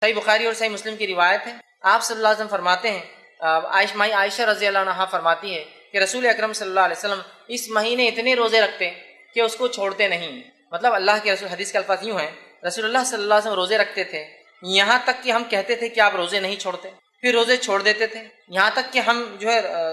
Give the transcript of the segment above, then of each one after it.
صحیح بخاری اور صحیح مسلم کی روایت ہے، آپ صلی اللہ علیہ وسلم فرماتے ہیں، عائشہ رضی اللہ عنہا فرماتی ہے کہ رسول اکرم صلی اللہ علیہ وسلم اس مہینے اتنے روزے رکھتے کہ اس کو چھوڑتے نہیں. مطلب اللہ کے رسول، حدیث کے الفاظ یوں ہیں، رسول اللہ صلی اللہ علیہ وسلم روزے رکھتے تھے یہاں تک کہ ہم کہتے تھے کہ آپ روزے نہیں چھوڑتے، پھر روزے چھوڑ دیتے تھے، یہاں تک کہ ہم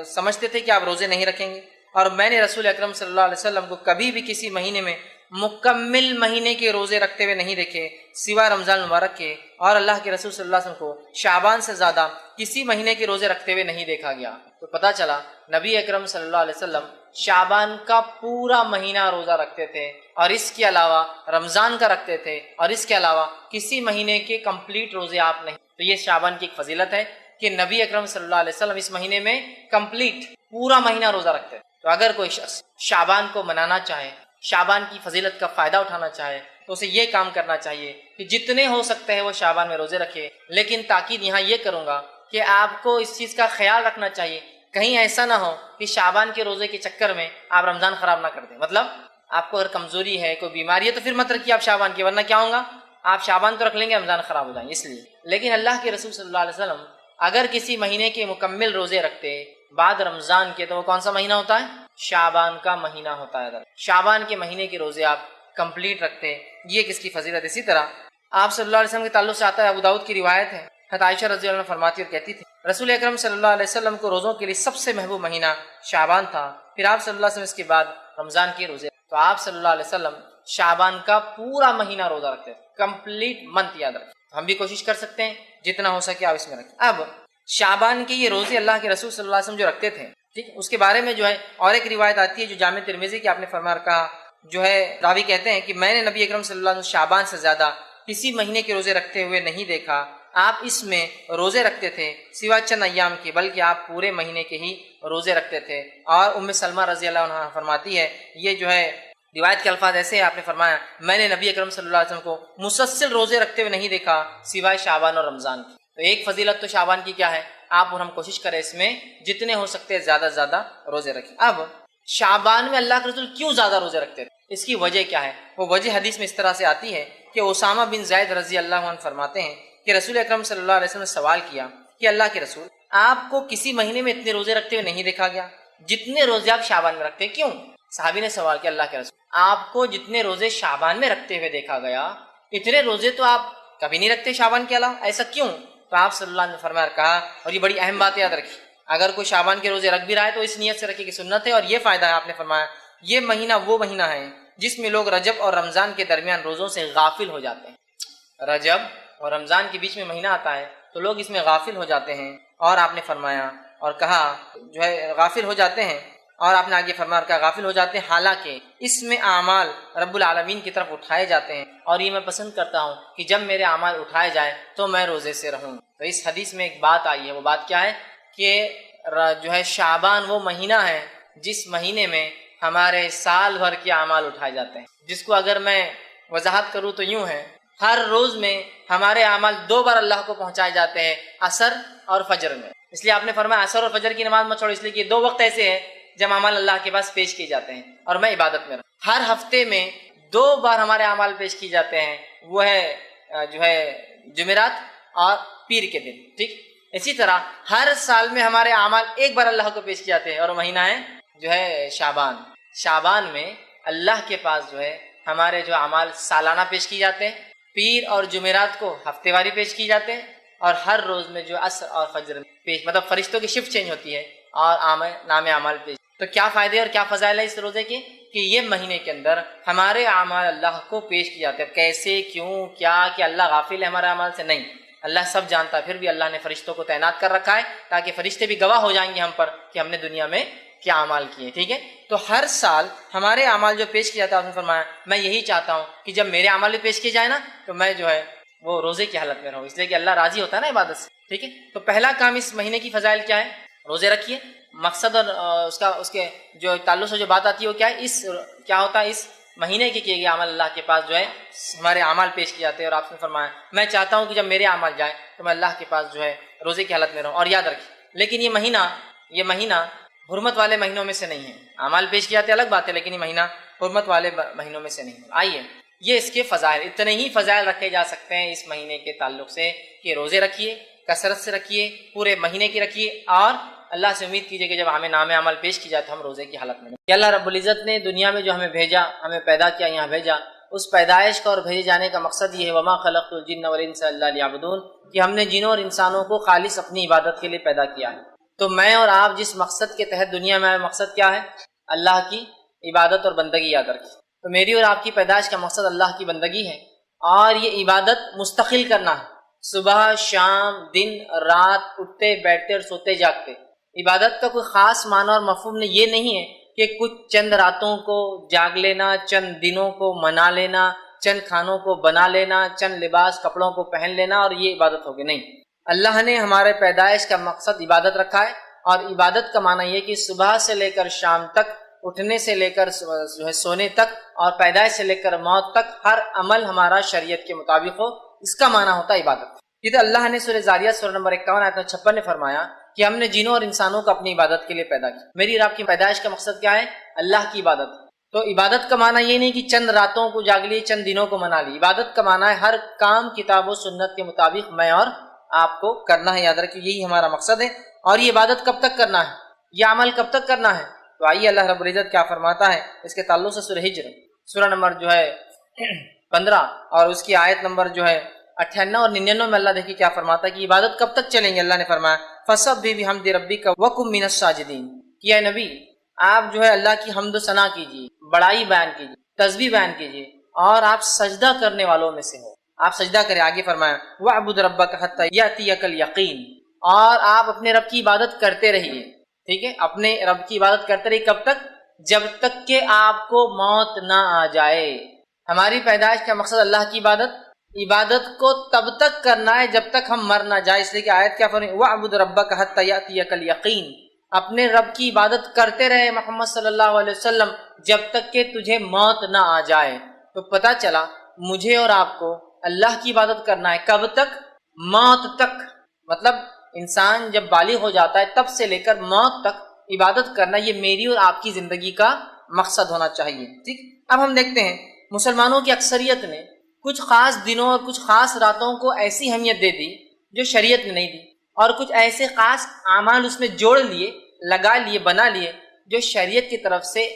سمجھتے تھے کہ آپ روزے نہیں رکھیں گے. اور میں نے رسول اکرم صلی اللہ علیہ وسلم کو کبھی بھی کسی مہینے میں مکمل مہینے کے روزے رکھتے ہوئے نہیں دیکھے سوا رمضان المبارک کے، اور اللہ کے رسول صلی اللہ علیہ وسلم کو شعبان سے زیادہ کسی مہینے کے روزے رکھتے ہوئے نہیں دیکھا گیا. تو پتہ چلا نبی اکرم صلی اللہ علیہ وسلم شعبان کا پورا مہینہ روزہ رکھتے تھے، اور اس کے علاوہ رمضان کا رکھتے تھے، اور اس کے علاوہ کسی مہینے کے کمپلیٹ روزے آپ نہیں. تو یہ شعبان کی ایک فضیلت ہے کہ نبی اکرم صلی اللہ علیہ وسلم اس مہینے میں کمپلیٹ پورا مہینہ روزہ رکھتے. تو اگر کوئی شخص شعبان کو منانا چاہے، شعبان کی فضیلت کا فائدہ اٹھانا چاہے، تو اسے یہ کام کرنا چاہیے کہ جتنے ہو سکتے ہیں وہ شعبان میں روزے رکھے. لیکن تاکید یہاں یہ کروں گا کہ آپ کو اس چیز کا خیال رکھنا چاہیے کہیں ایسا نہ ہو کہ شعبان کے روزے کے چکر میں آپ رمضان خراب نہ کر دیں. مطلب آپ کو اگر کمزوری ہے، کوئی بیماری ہے، تو پھر مت رکھیے آپ شعبان کی، ورنہ کیا ہوگا، آپ شعبان تو رکھ لیں گے، رمضان خراب ہو جائیں گے. اس لیے لیکن اللہ کے رسول صلی اللہ علیہ وسلم اگر کسی مہینے کے مکمل روزے رکھتے بعد رمضان کے، تو وہ کون سا مہینہ ہوتا ہے؟ شعبان کا مہینہ ہوتا ہے. شعبان کے مہینے کے روزے آپ کمپلیٹ رکھتے، یہ کس کی فضیلت. اسی طرح آپ صلی اللہ علیہ وسلم کے تعلق سے آتا ہے، ابو داؤد کی روایت ہے، حضرت عائشہ رضی اللہ عنہ فرماتی اور کہتی تھی رسول اکرم صلی اللہ علیہ وسلم کو روزوں کے لیے سب سے محبوب مہینہ شعبان تھا، پھر آپ صلی اللہ علیہ وسلم اس کے بعد رمضان کے روزے. تو آپ صلی اللہ علیہ وسلم شعبان کا پورا مہینہ روزہ رکھتے تھے، کمپلیٹ منتھ یاد رکھیں. ہم بھی کوشش کر سکتے ہیں جتنا ہو سکے آپ اس میں رکھیں. اب شعبان کے یہ روزے اللہ کے رسول صلی اللہ علیہ وسلم جو رکھتے تھے، ٹھیک، اس کے بارے میں جو ہے اور ایک روایت آتی ہے جو جامع ترمذی کی، آپ نے فرمایا کہا، جو ہے راوی کہتے ہیں کہ میں نے نبی اکرم صلی اللہ علیہ وسلم شعبان سے زیادہ کسی مہینے کے روزے رکھتے ہوئے نہیں دیکھا. آپ اس میں روزے رکھتے تھے سوا چند ایام کے، بلکہ آپ پورے مہینے کے ہی روزے رکھتے تھے. اور ام سلمہ رضی اللہ عنہ فرماتی ہے، یہ جو ہے روایت کے الفاظ ایسے ہیں، آپ نے فرمایا میں نے نبی اکرم صلی اللہ علیہ وسلم کو مسلسل روزے رکھتے ہوئے نہیں دیکھا سوائے شعبان اور رمضان کی. تو ایک فضیلت تو شعبان کی کیا ہے، آپ اور ہم کوشش کریں اس میں جتنے ہو سکتے ہیں زیادہ سے زیادہ روزے رکھیں. اب شعبان میں اللہ کے رسول کیوں زیادہ روزے رکھتے تھے، اس کی وجہ کیا ہے؟ وہ وجہ حدیث میں اس طرح سے آتی ہے کہ اسامہ بن زید رضی اللہ عنہ فرماتے ہیں کہ رسول اکرم صلی اللہ علیہ وسلم نے سوال کیا کہ اللہ کے رسول، آپ کو کسی مہینے میں اتنے روزے رکھتے ہوئے نہیں دیکھا گیا جتنے روزے آپ شعبان میں رکھتے، کیوں؟ صحابی نے سوال کیا، اللہ کے رسول آپ کو جتنے روزے شعبان میں رکھتے ہوئے دیکھا گیا اتنے روزے تو آپ کبھی نہیں رکھتے شعبان کے علاوہ، ایسا کیوں؟ تو آپ صلی اللہ علیہ وسلم نے فرمایا کہا، اور یہ بڑی اہم بات یاد رکھی، اگر کوئی شعبان کے روزے رکھ بھی رہا ہے تو اس نیت سے رکھے کہ سنت ہے. اور یہ فائدہ ہے، آپ نے فرمایا یہ مہینہ وہ مہینہ ہے جس میں لوگ رجب اور رمضان کے درمیان روزوں سے غافل ہو جاتے ہیں. رجب اور رمضان کے بیچ میں مہینہ آتا ہے تو لوگ اس میں غافل ہو جاتے ہیں. اور آپ نے فرمایا اور کہا جو ہے غافل ہو جاتے ہیں، اور آپ نے آگے فرمایا اور کہا غافل ہو جاتے ہیں حالانکہ اس میں اعمال رب العالمین کی طرف اٹھائے جاتے ہیں، اور یہ میں پسند کرتا ہوں کہ جب میرے اعمال اٹھائے جائے تو میں روزے سے رہوں. تو اس حدیث میں ایک بات آئی ہے، وہ بات کیا ہے کہ جو ہے شعبان وہ مہینہ ہے جس مہینے میں ہمارے سال بھر کے اعمال اٹھائے جاتے ہیں، جس کو اگر میں وضاحت کروں تو یوں ہے، ہر روز میں ہمارے اعمال 2 بار اللہ کو پہنچائے جاتے ہیں، عصر اور فجر میں. اس لیے آپ نے فرمایا عصر اور فجر کی نماز مت چھوڑو، اس لیے کہ 2 وقت ایسے ہیں جب اعمال اللہ کے پاس پیش کیے جاتے ہیں اور میں عبادت میں رہوں. ہر ہفتے میں 2 بار ہمارے اعمال پیش کیے جاتے ہیں، وہ ہے جو ہے جمعرات اور پیر کے دن، ٹھیک. اسی طرح ہر سال میں ہمارے اعمال 1 بار اللہ کو پیش کیے جاتے ہیں، اور وہ مہینہ ہے جو ہے شعبان. شعبان میں اللہ کے پاس جو ہے ہمارے جو اعمال سالانہ پیش کیے جاتے ہیں، پیر اور جمعرات کو ہفتے واری پیش کیے جاتے ہیں، اور ہر روز میں جو عصر اور فجر میں پیش، مطلب فرشتوں کی شفٹ چینج ہوتی ہے اور نام اعمال پیش. تو کیا فائدے اور کیا فضائل ہے اس روزے کے کہ یہ مہینے کے اندر ہمارے اعمال اللہ کو پیش کیے جاتے ہیں. کیسے، کیوں، کیا کہ اللہ غافل ہے ہمارے اعمال سے؟ نہیں، اللہ سب جانتا ہے. پھر بھی اللہ نے فرشتوں کو تعینات کر رکھا ہے تاکہ فرشتے بھی گواہ ہو جائیں گے ہم پر کہ ہم نے دنیا میں کیا اعمال کیے. ٹھیک ہے، تو ہر سال ہمارے اعمال جو پیش کیے جاتے ہیں، آپ نے فرمایا میں یہی چاہتا ہوں کہ جب میرے اعمال بھی پیش کیے جائے نا تو میں جو ہے وہ روزے کی حالت میں رہوں، اس لیے کہ اللہ راضی ہوتا ہے نا عبادت سے. ٹھیک ہے، تو پہلا کام اس مہینے کی فضائل کیا ہے؟ روزے رکھیے. مقصد اور اس کے جو تعلق سے جو بات آتی ہے وہ کیا ہے؟ کیا ہوتا ہے اس مہینے کے کیے گئے عمل اللہ کے پاس جو ہے ہمارے اعمال پیش کیے جاتے ہیں. اور آپ نے فرمایا میں چاہتا ہوں کہ جب میرے اعمال جائے تو میں اللہ کے پاس جو ہے روزے کی حالت میں رہوں. اور یاد رکھیے، لیکن یہ مہینہ حرمت والے مہینوں میں سے نہیں ہے. اعمال پیش کیے جاتے الگ بات ہے، لیکن یہ مہینہ حرمت والے مہینوں میں سے نہیں ہے. آئیے یہ اس کے فضائل، اتنے ہی فضائل رکھے جا سکتے ہیں اس مہینے کے تعلق سے کہ روزے رکھیے، کثرت سے رکھیے، پورے مہینے کی رکھیے، اور اللہ سے امید کیجیے کہ جب ہمیں نام عمل پیش کی جائے تو ہم روزے کی حالت میں کہ اللہ رب العزت نے دنیا میں جو ہمیں بھیجا، ہمیں پیدا کیا، یہاں بھیجا، اس پیدائش کا اور بھیجے جانے کا مقصد یہ ہے وما خلقت الجن والانس الا لیعبدون، کہ ہم نے جنوں اور انسانوں کو خالص اپنی عبادت کے لیے پیدا کیا ہے۔ تو میں اور آپ جس مقصد کے تحت دنیا میں آئے، مقصد کیا ہے؟ اللہ کی عبادت اور بندگی یاد رکھیں۔ تو میری اور آپ کی پیدائش کا مقصد اللہ کی بندگی ہے، اور یہ عبادت مستقل کرنا ہے، صبح شام دن رات، اٹھتے بیٹھتے اور سوتے جاگتے۔ عبادت کا کوئی خاص معنی اور مفہوم یہ نہیں ہے کہ کچھ چند راتوں کو جاگ لینا، چند دنوں کو منا لینا، چند کھانوں کو بنا لینا، چند لباس کپڑوں کو پہن لینا اور یہ عبادت ہوگی، نہیں۔ اللہ نے ہمارے پیدائش کا مقصد عبادت رکھا ہے، اور عبادت کا معنی یہ کہ صبح سے لے کر شام تک، اٹھنے سے لے کر جو ہے سونے تک، اور پیدائش سے لے کر موت تک ہر عمل ہمارا شریعت کے مطابق ہو، اس کا معنی ہوتا ہے عبادت۔ یہ تو اللہ نے سورہ زاریات سورہ نمبر 51 آیت 56 میں فرمایا کہ ہم نے جنوں اور انسانوں کو اپنی عبادت کے لیے پیدا کیا۔ میری اور آپ کی پیدائش کا مقصد کیا ہے؟ اللہ کی عبادت۔ تو عبادت کا معنی یہ نہیں کہ چند راتوں کو جاگ لی، چند دنوں کو منا لی۔ عبادت کا معنی ہے ہر کام کتاب و سنت کے مطابق میں اور آپ کو کرنا ہے، یاد رکھیے یہی ہمارا مقصد ہے۔ اور یہ عبادت کب تک کرنا ہے، یہ عمل کب تک کرنا ہے؟ تو آئیے اللہ رب العزت کیا فرماتا ہے اس کے تعلق سے سورہ ہجر سورہ نمبر جو ہے 15 اور اس کی آیت نمبر جو ہے 98 اور 99 میں اللہ دیکھیے کیا فرماتا ہے کہ عبادت کب تک چلیں گے۔ اللہ نے فرمایا فَسَبِّحْ بِحَمْدِ رَبِّكَ وَكُن مِّنَ السَّاجِدِينَ، کہ اے نبی آپ جو ہے اللہ کی حمد و ثنا کیجیے، بڑائی بیان کیجیے، تسبیح بیان کیجیے، اور آپ سجدہ کرنے والوں میں سے ہو، آپ سجدہ کریں۔ آگے فرمایا وَاعْبُدْ رَبَّكَ حَتَّى يَأْتِيَكَ الْيَقِينُ، اور آپ اپنے رب کی عبادت کرتے رہیے، ٹھیک ہے، اپنے رب کی عبادت کرتے رہیے کب تک؟ جب تک کہ آپ کو موت نہ آ جائے۔ ہماری پیدائش کا مقصد اللہ کی عبادت کو تب تک کرنا ہے جب تک ہم مر نہ جائے، اس لیے کہ آیت کیا فرمائی وَاعْبُدْ رَبَّكَ حَتَّى يَأْتِيَكَ الْيَقِينُ، اپنے رب کی عبادت کرتے رہے محمد صلی اللہ علیہ وسلم جب تک کہ تجھے موت نہ آ جائے۔ تو پتہ چلا مجھے اور آپ کو اللہ کی عبادت کرنا ہے کب تک؟ موت تک۔ مطلب انسان جب بالغ ہو جاتا ہے تب سے لے کر موت تک عبادت کرنا، یہ میری اور آپ کی زندگی کا مقصد ہونا چاہیے، ٹھیک۔ اب ہم دیکھتے ہیں مسلمانوں کی اکثریت نے کچھ خاص دنوں اور کچھ خاص راتوں کو ایسی اہمیت دے دی جو شریعت نے نہیں دی، اور کچھ ایسے خاص اعمال اس میں جوڑ لیے، لگا لیے، بنا لیے جو شریعت کی طرف سے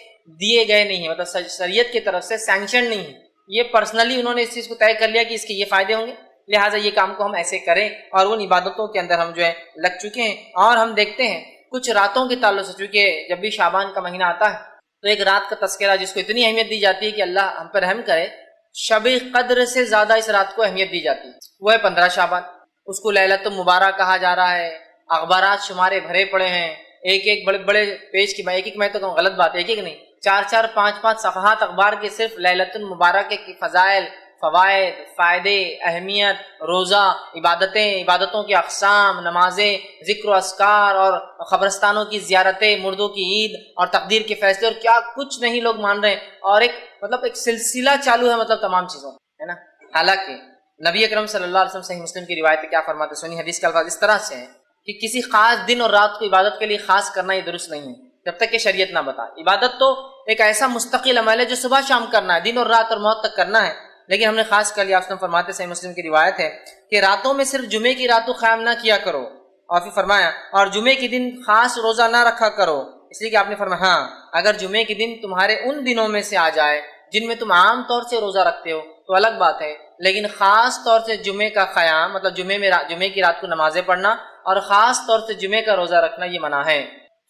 دیے گئے نہیں ہیں، مطلب شریعت کی طرف سے سینکشن نہیں ہے۔ یہ پرسنلی انہوں نے اس چیز کو طے کر لیا کہ اس کے یہ فائدے ہوں گے، لہٰذا یہ کام کو ہم ایسے کریں، اور ان عبادتوں کے اندر ہم جو ہے لگ چکے ہیں۔ اور ہم دیکھتے ہیں کچھ راتوں کے تعلق سے، چونکہ جب بھی شعبان کا مہینہ آتا ہے تو ایک رات کا تذکرہ جس کو اتنی اہمیت دی جاتی ہے کہ اللہ ہم پر رحم کرے، شب قدر سے زیادہ اس رات کو اہمیت دی جاتی ہے، وہ ہے 15 شعبان۔ اس کو لیلۃ المبارک کہا جا رہا ہے، اخبارات شمارے بھرے پڑے ہیں، ایک بڑے بڑے پیج کی، ایک میں تو غلط بات ہے، ایک نہیں 4 5 صفحات اخبار کے صرف لیلۃ المبارک کے فضائل، فوائد، فائدے، اہمیت، روزہ، عبادتوں کی اقسام، نمازیں، ذکر و اذکار، اور قبرستانوں کی زیارتیں، مردوں کی عید اور تقدیر کے فیصلے، اور کیا کچھ نہیں لوگ مان رہے ہیں، اور ایک سلسلہ چالو ہے، مطلب تمام چیزوں ہے نا۔ حالانکہ نبی اکرم صلی اللہ علیہ وسلم صحیح مسلم کی روایت کیا فرماتے ہیں، سنی حدیث کا الفاظ اس طرح سے ہے کہ کسی خاص دن اور رات کو عبادت کے لیے خاص کرنا یہ درست نہیں ہے جب تک کہ شریعت نہ بتائے۔ عبادت تو ایک ایسا مستقل عمل ہے جو صبح شام کرنا ہے، دن اور رات اور موت تک کرنا ہے، لیکن ہم نے خاص کر لیا۔ آپ فرماتے صحیح مسلم کی روایت ہے کہ راتوں میں صرف جمعے کی راتوں قیام نہ کیا کرو، اور پھر فرمایا اور جمعے کے دن خاص روزہ نہ رکھا کرو، اس لیے کہ آپ نے فرمایا ہاں اگر جمعے کے دن تمہارے ان دنوں میں سے آ جائے جن میں تم عام طور سے روزہ رکھتے ہو تو الگ بات ہے، لیکن خاص طور سے جمعے کا قیام، مطلب جمعے کی رات کو نمازیں پڑھنا اور خاص طور سے جمعے کا روزہ رکھنا یہ منع ہے۔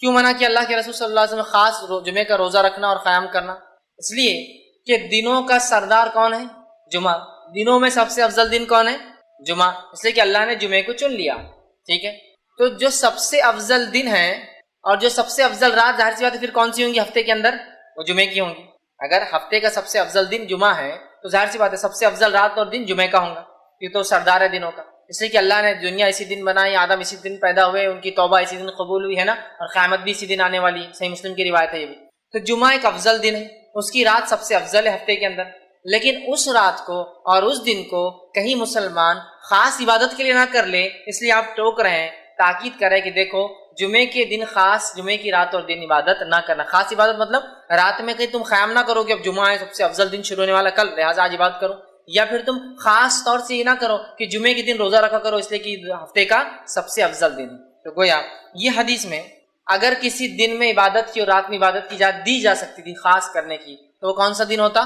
کیوں منع کیا اللہ کے رسول صلی اللہ علیہ وسلم خاص جمعے کا روزہ رکھنا اور قیام کرنا؟ اس لیے کہ دنوں کا سردار کون ہے؟ جمعہ۔ دنوں میں سب سے افضل دن کون ہے؟ جمعہ، اس لیے کہ اللہ نے جمعے کو چن لیا، ٹھیک ہے۔ تو جو سب سے افضل دن ہے اور جو سب سے افضل رات، ظاہر سی بات ہے پھر کون سی ہوں گی ہفتے کے اندر؟ وہ جمعے کی ہوں گی۔ اگر ہفتے کا سب سے افضل دن جمعہ ہے تو ظاہر سی بات ہے سب سے افضل رات اور دن جمعے کا ہوں گا، یہ تو سردار ہے دنوں کا۔ اس لیے کہ اللہ نے دنیا اسی دن بنائی، آدم اسی دن پیدا ہوئے، ان کی توبہ اسی دن قبول ہوئی ہے نا، اور قیامت بھی اسی دن آنے والی ہے، صحیح مسلم کی روایت ہے یہ بھی۔ تو جمعہ ایک افضل دن ہے، اس کی رات سب سے افضل ہے ہفتے کے اندر، لیکن اس رات کو اور اس دن کو کہیں مسلمان خاص عبادت کے لیے نہ کر لے، اس لیے آپ ٹوک رہے ہیں، تاکید کریں کہ دیکھو جمعے کے دن خاص، جمعے کی رات اور دن عبادت نہ کرنا. خاص عبادت مطلب رات میں کہیں تم خیام نہ کرو کہ اب جمعہ ہے، سب سے افضل دن شروع ہونے والا کل، لہٰذا آج عبادت کرو. یا پھر تم خاص طور سے یہ نہ کرو کہ جمعے کے دن روزہ رکھا کرو اس لیے کہ ہفتے کا سب سے افضل دن. تو گویا یہ حدیث میں اگر کسی دن میں عبادت کی اور رات میں عبادت کی اجازت دی جا سکتی تھی خاص کرنے کی، تو وہ کون سا دن ہوتا؟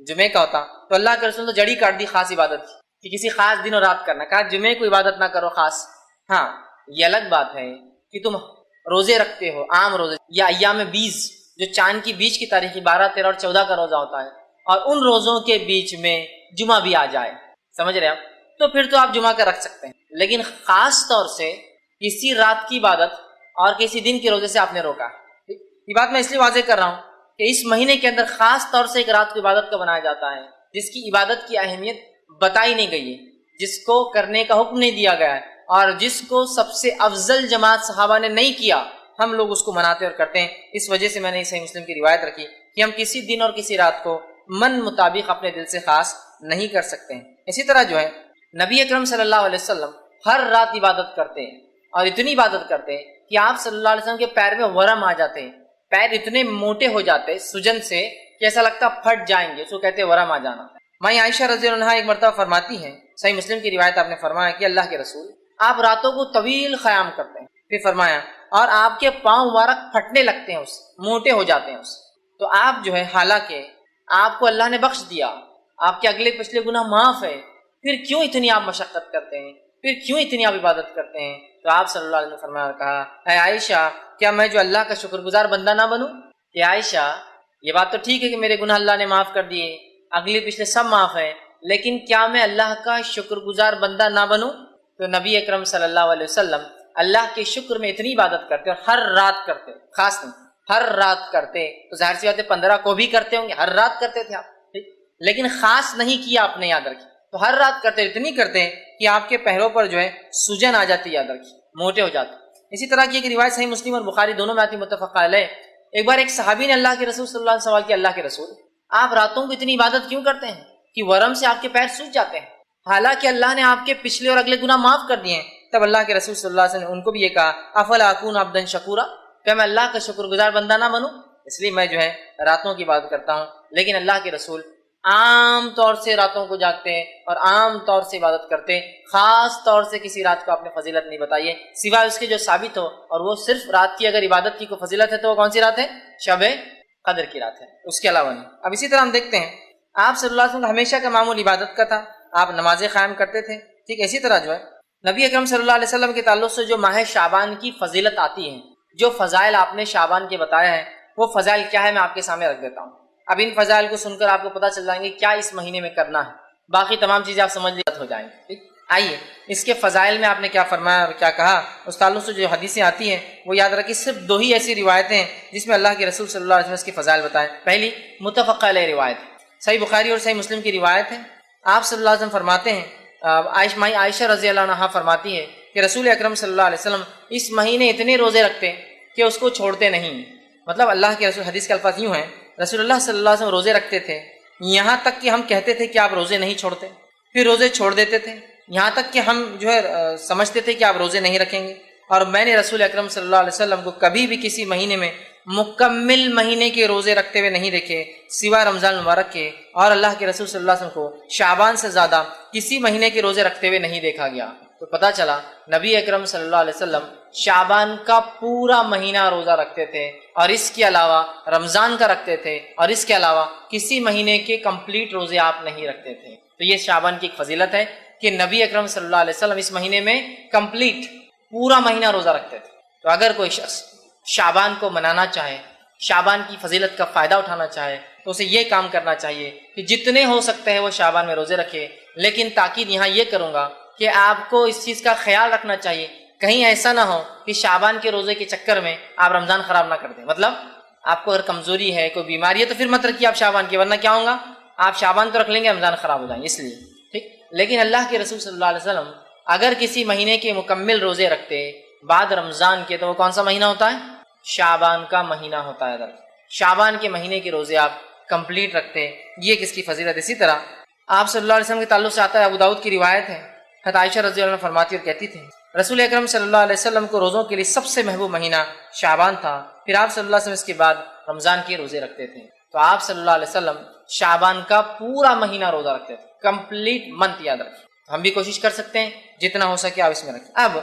جمعے کا ہوتا. تو اللہ کے رسول نے جڑی کاٹ دی خاص عبادت کی کہ کسی خاص دن اور رات کرنا، کہا جمعے کو عبادت نہ کرو خاص. ہاں یہ الگ بات ہے کہ تم روزے رکھتے ہو، عام روزے یا ایام 20 جو چاند کی بیچ کی تاریخ 12، 13 اور 14 کا روزہ ہوتا ہے، اور ان روزوں کے بیچ میں جمعہ بھی آ جائے، سمجھ رہے آپ، تو پھر تو آپ جمعہ کا رکھ سکتے ہیں. لیکن خاص طور سے کسی رات کی عبادت اور کسی دن کے روزے سے آپ نے روکا ہے. یہ بات میں اس لیے واضح کر رہا ہوں کہ اس مہینے کے اندر خاص طور سے ایک رات کی عبادت کا بنایا جاتا ہے جس کی عبادت کی اہمیت بتائی نہیں گئی ہے، جس کو کرنے کا حکم نہیں دیا گیا ہے، اور جس کو سب سے افضل جماعت صحابہ نے نہیں کیا، ہم لوگ اس کو مناتے اور کرتے ہیں. اس وجہ سے میں نے صحیح مسلم کی روایت رکھی کہ ہم کسی دن اور کسی رات کو من مطابق اپنے دل سے خاص نہیں کر سکتے ہیں. اسی طرح جو ہے نبی اکرم صلی اللہ علیہ وسلم ہر رات عبادت کرتے ہیں، اور اتنی عبادت کرتے ہیں کہ آپ صلی اللہ علیہ وسلم کے پیر میں ورم آ جاتے ہیں، پیر اتنے موٹے ہو جاتے سجن سے کہ ایسا لگتا پھٹ جائیں گے، اس کو کہتے ہیں ورم آ جانا. ماں عائشہ رضی اللہ عنہا ایک مرتبہ فرماتی ہیں، صحیح مسلم کی روایت، آپ نے فرمایا کہ اللہ کے رسول آپ راتوں کو طویل قیام کرتے ہیں. پھر فرمایا اور آپ کے پاؤں مبارک پھٹنے لگتے ہیں، اس موٹے ہو جاتے ہیں اس. تو آپ جو ہے حالانکہ آپ کو اللہ نے بخش دیا، آپ کے اگلے پچھلے گناہ معاف ہے، پھر کیوں اتنی آپ مشقت کرتے ہیں، پھر کیوں اتنی آپ عبادت کرتے ہیں؟ تو آپ صلی اللہ علیہ وسلم نے فرمایا اور کہا، اے عائشہ کیا میں جو اللہ کا شکر گزار بندہ نہ بنوں؟ کہ عائشہ یہ بات تو ٹھیک ہے کہ میرے گناہ اللہ نے معاف کر دیے، اگلے پچھلے سب معاف ہیں، لیکن کیا میں اللہ کا شکر گزار بندہ نہ بنوں؟ تو نبی اکرم صلی اللہ علیہ وسلم اللہ کے شکر میں اتنی عبادت کرتے اور ہر رات کرتے، خاص نہیں ہر رات کرتے. تو ظاہر سی بات ہے 15 کو بھی کرتے ہوں گے، ہر رات کرتے تھے آپ، لیکن خاص نہیں کیا آپ نے، یاد رکھیں. تو ہر رات کرتے، اتنی کرتے ہیں کہ آپ کے پیروں پر جو ہے سجن آ جاتی، یاد رکھیں، موٹے ہو جاتے. اسی طرح کی ایک روایت صحیح مسلم اور بخاری دونوں میں آتی، متفق علیہ. ایک بار ایک صحابی نے اللہ کے رسول صلی اللہ علیہ وسلم سوال کیا، اللہ کے رسول آپ راتوں کو اتنی عبادت کیوں کرتے ہیں کہ ورم سے آپ کے پیر سوج جاتے ہیں، حالانکہ اللہ نے آپ کے پچھلے اور اگلے گناہ معاف کر دیے ہیں؟ تب اللہ کے رسول صلی اللہ علیہ وسلم نے ان کو بھی یہ کہا، افلا اکون عبدا شکورا، کیا میں اللہ کا شکر گزار بندہ نہ بنوں؟ اس لیے میں جو ہے راتوں کی عبادت کرتا ہوں. لیکن اللہ کے رسول عام طور سے راتوں کو جاگتے ہیں اور عام طور سے عبادت کرتے ہیں، خاص طور سے کسی رات کو آپ نے فضیلت نہیں بتائی ہے سوائے اس کے جو ثابت ہو، اور وہ صرف رات کی اگر عبادت کی کوئی فضیلت ہے تو وہ کون سی رات ہے؟ شب قدر کی رات ہے، اس کے علاوہ نہیں. اب اسی طرح ہم دیکھتے ہیں آپ صلی اللہ علیہ وسلم ہمیشہ کا معمول عبادت کا تھا، آپ نمازیں قائم کرتے تھے. ٹھیک اسی طرح جو ہے نبی اکرم صلی اللہ علیہ وسلم کے تعلق سے جو ماہ شعبان کی فضیلت آتی ہے، جو فضائل آپ نے شعبان کے بتایا ہے، وہ فضائل کیا ہے میں آپ کے سامنے رکھ دیتا ہوں. اب ان فضائل کو سن کر آپ کو پتہ چل جائیں گے کیا اس مہینے میں کرنا ہے، باقی تمام چیزیں آپ سمجھ لیے ہو جائیں گے. ٹھیک، آئیے اس کے فضائل میں آپ نے کیا فرمایا اور کیا کہا، اس تعلق سے جو حدیثیں آتی ہیں وہ یاد رکھیں. صرف 2 ہی ایسی روایتیں ہیں جس میں اللہ کے رسول صلی اللہ علیہ وسلم اس کی فضائل بتائیں. پہلی متفق علیہ روایت، صحیح بخاری اور صحیح مسلم کی روایت ہے. آپ صلی اللہ علیہ وسلم فرماتے ہیں، عائشہ رضی اللہ عنہا فرماتی ہے کہ رسول اکرم صلی اللہ علیہ وسلم اس مہینے اتنے روزے رکھتے کہ اس کو چھوڑتے نہیں. مطلب اللہ کے رسول، حدیث کے الفاظ یوں ہیں، رسول اللہ صلی اللہ علیہ وسلم روزے رکھتے تھے یہاں تک کہ ہم کہتے تھے کہ آپ روزے نہیں چھوڑتے، پھر روزے چھوڑ دیتے تھے یہاں تک کہ ہم جو ہے سمجھتے تھے کہ آپ روزے نہیں رکھیں گے. اور میں نے رسول اکرم صلی اللہ علیہ وسلم کو کبھی بھی کسی مہینے میں مکمل مہینے کے روزے رکھتے ہوئے نہیں دیکھے سوائے رمضان المبارک کے، اور اللہ کے رسول صلی اللہ علیہ وسلم کو شعبان سے زیادہ کسی مہینے کے روزے رکھتے ہوئے نہیں دیکھا گیا. تو پتہ چلا نبی اکرم صلی اللہ علیہ وسلم شعبان کا پورا مہینہ روزہ رکھتے تھے، اور اس کے علاوہ رمضان کا رکھتے تھے، اور اس کے علاوہ کسی مہینے کے کمپلیٹ روزے آپ نہیں رکھتے تھے. تو یہ شعبان کی ایک فضیلت ہے کہ نبی اکرم صلی اللہ علیہ وسلم اس مہینے میں کمپلیٹ پورا مہینہ روزہ رکھتے تھے. تو اگر کوئی شخص شعبان کو منانا چاہے، شعبان کی فضیلت کا فائدہ اٹھانا چاہے، تو اسے یہ کام کرنا چاہیے کہ جتنے ہو سکتے ہیں وہ شعبان میں روزے رکھے. لیکن تاکید یہاں یہ کروں گا کہ آپ کو اس چیز کا خیال رکھنا چاہیے کہیں ایسا نہ ہو کہ شعبان کے روزے کے چکر میں آپ رمضان خراب نہ کر دیں. مطلب آپ کو اگر کمزوری ہے، کوئی بیماری ہے، تو پھر مت رکھیے آپ شعبان کی، ورنہ کیا ہوگا، آپ شعبان تو رکھ لیں گے، رمضان خراب ہو جائیں گے. اس لیے ٹھیک. لیکن اللہ کے رسول صلی اللہ علیہ وسلم اگر کسی مہینے کے مکمل روزے رکھتے بعد رمضان کے، تو وہ کون سا مہینہ ہوتا ہے؟ شعبان کا مہینہ ہوتا ہے. شعبان کے مہینے کے روزے آپ کمپلیٹ رکھتے، یہ کس کی فضیلت. اسی طرح آپ صلی اللہ علیہ وسلم کے تعلق سے آتا ہے، ابو داؤد کی روایت ہے، حضرت عائشہ رضی اللہ عنہ فرماتی اور کہتی تھی رسول اکرم صلی اللہ علیہ وسلم کو روزوں کے لیے سب سے محبوب مہینہ شعبان تھا، پھر آپ صلی اللہ علیہ وسلم اس کے بعد رمضان کے روزے رکھتے تھے۔ تو آپ صلی اللہ علیہ وسلم شعبان کا پورا مہینہ روزہ رکھتے تھے، کمپلیٹ منتھ یاد رکھیں۔ ہم بھی کوشش کر سکتے ہیں جتنا ہو سکے آپ اس میں رکھیں۔ اب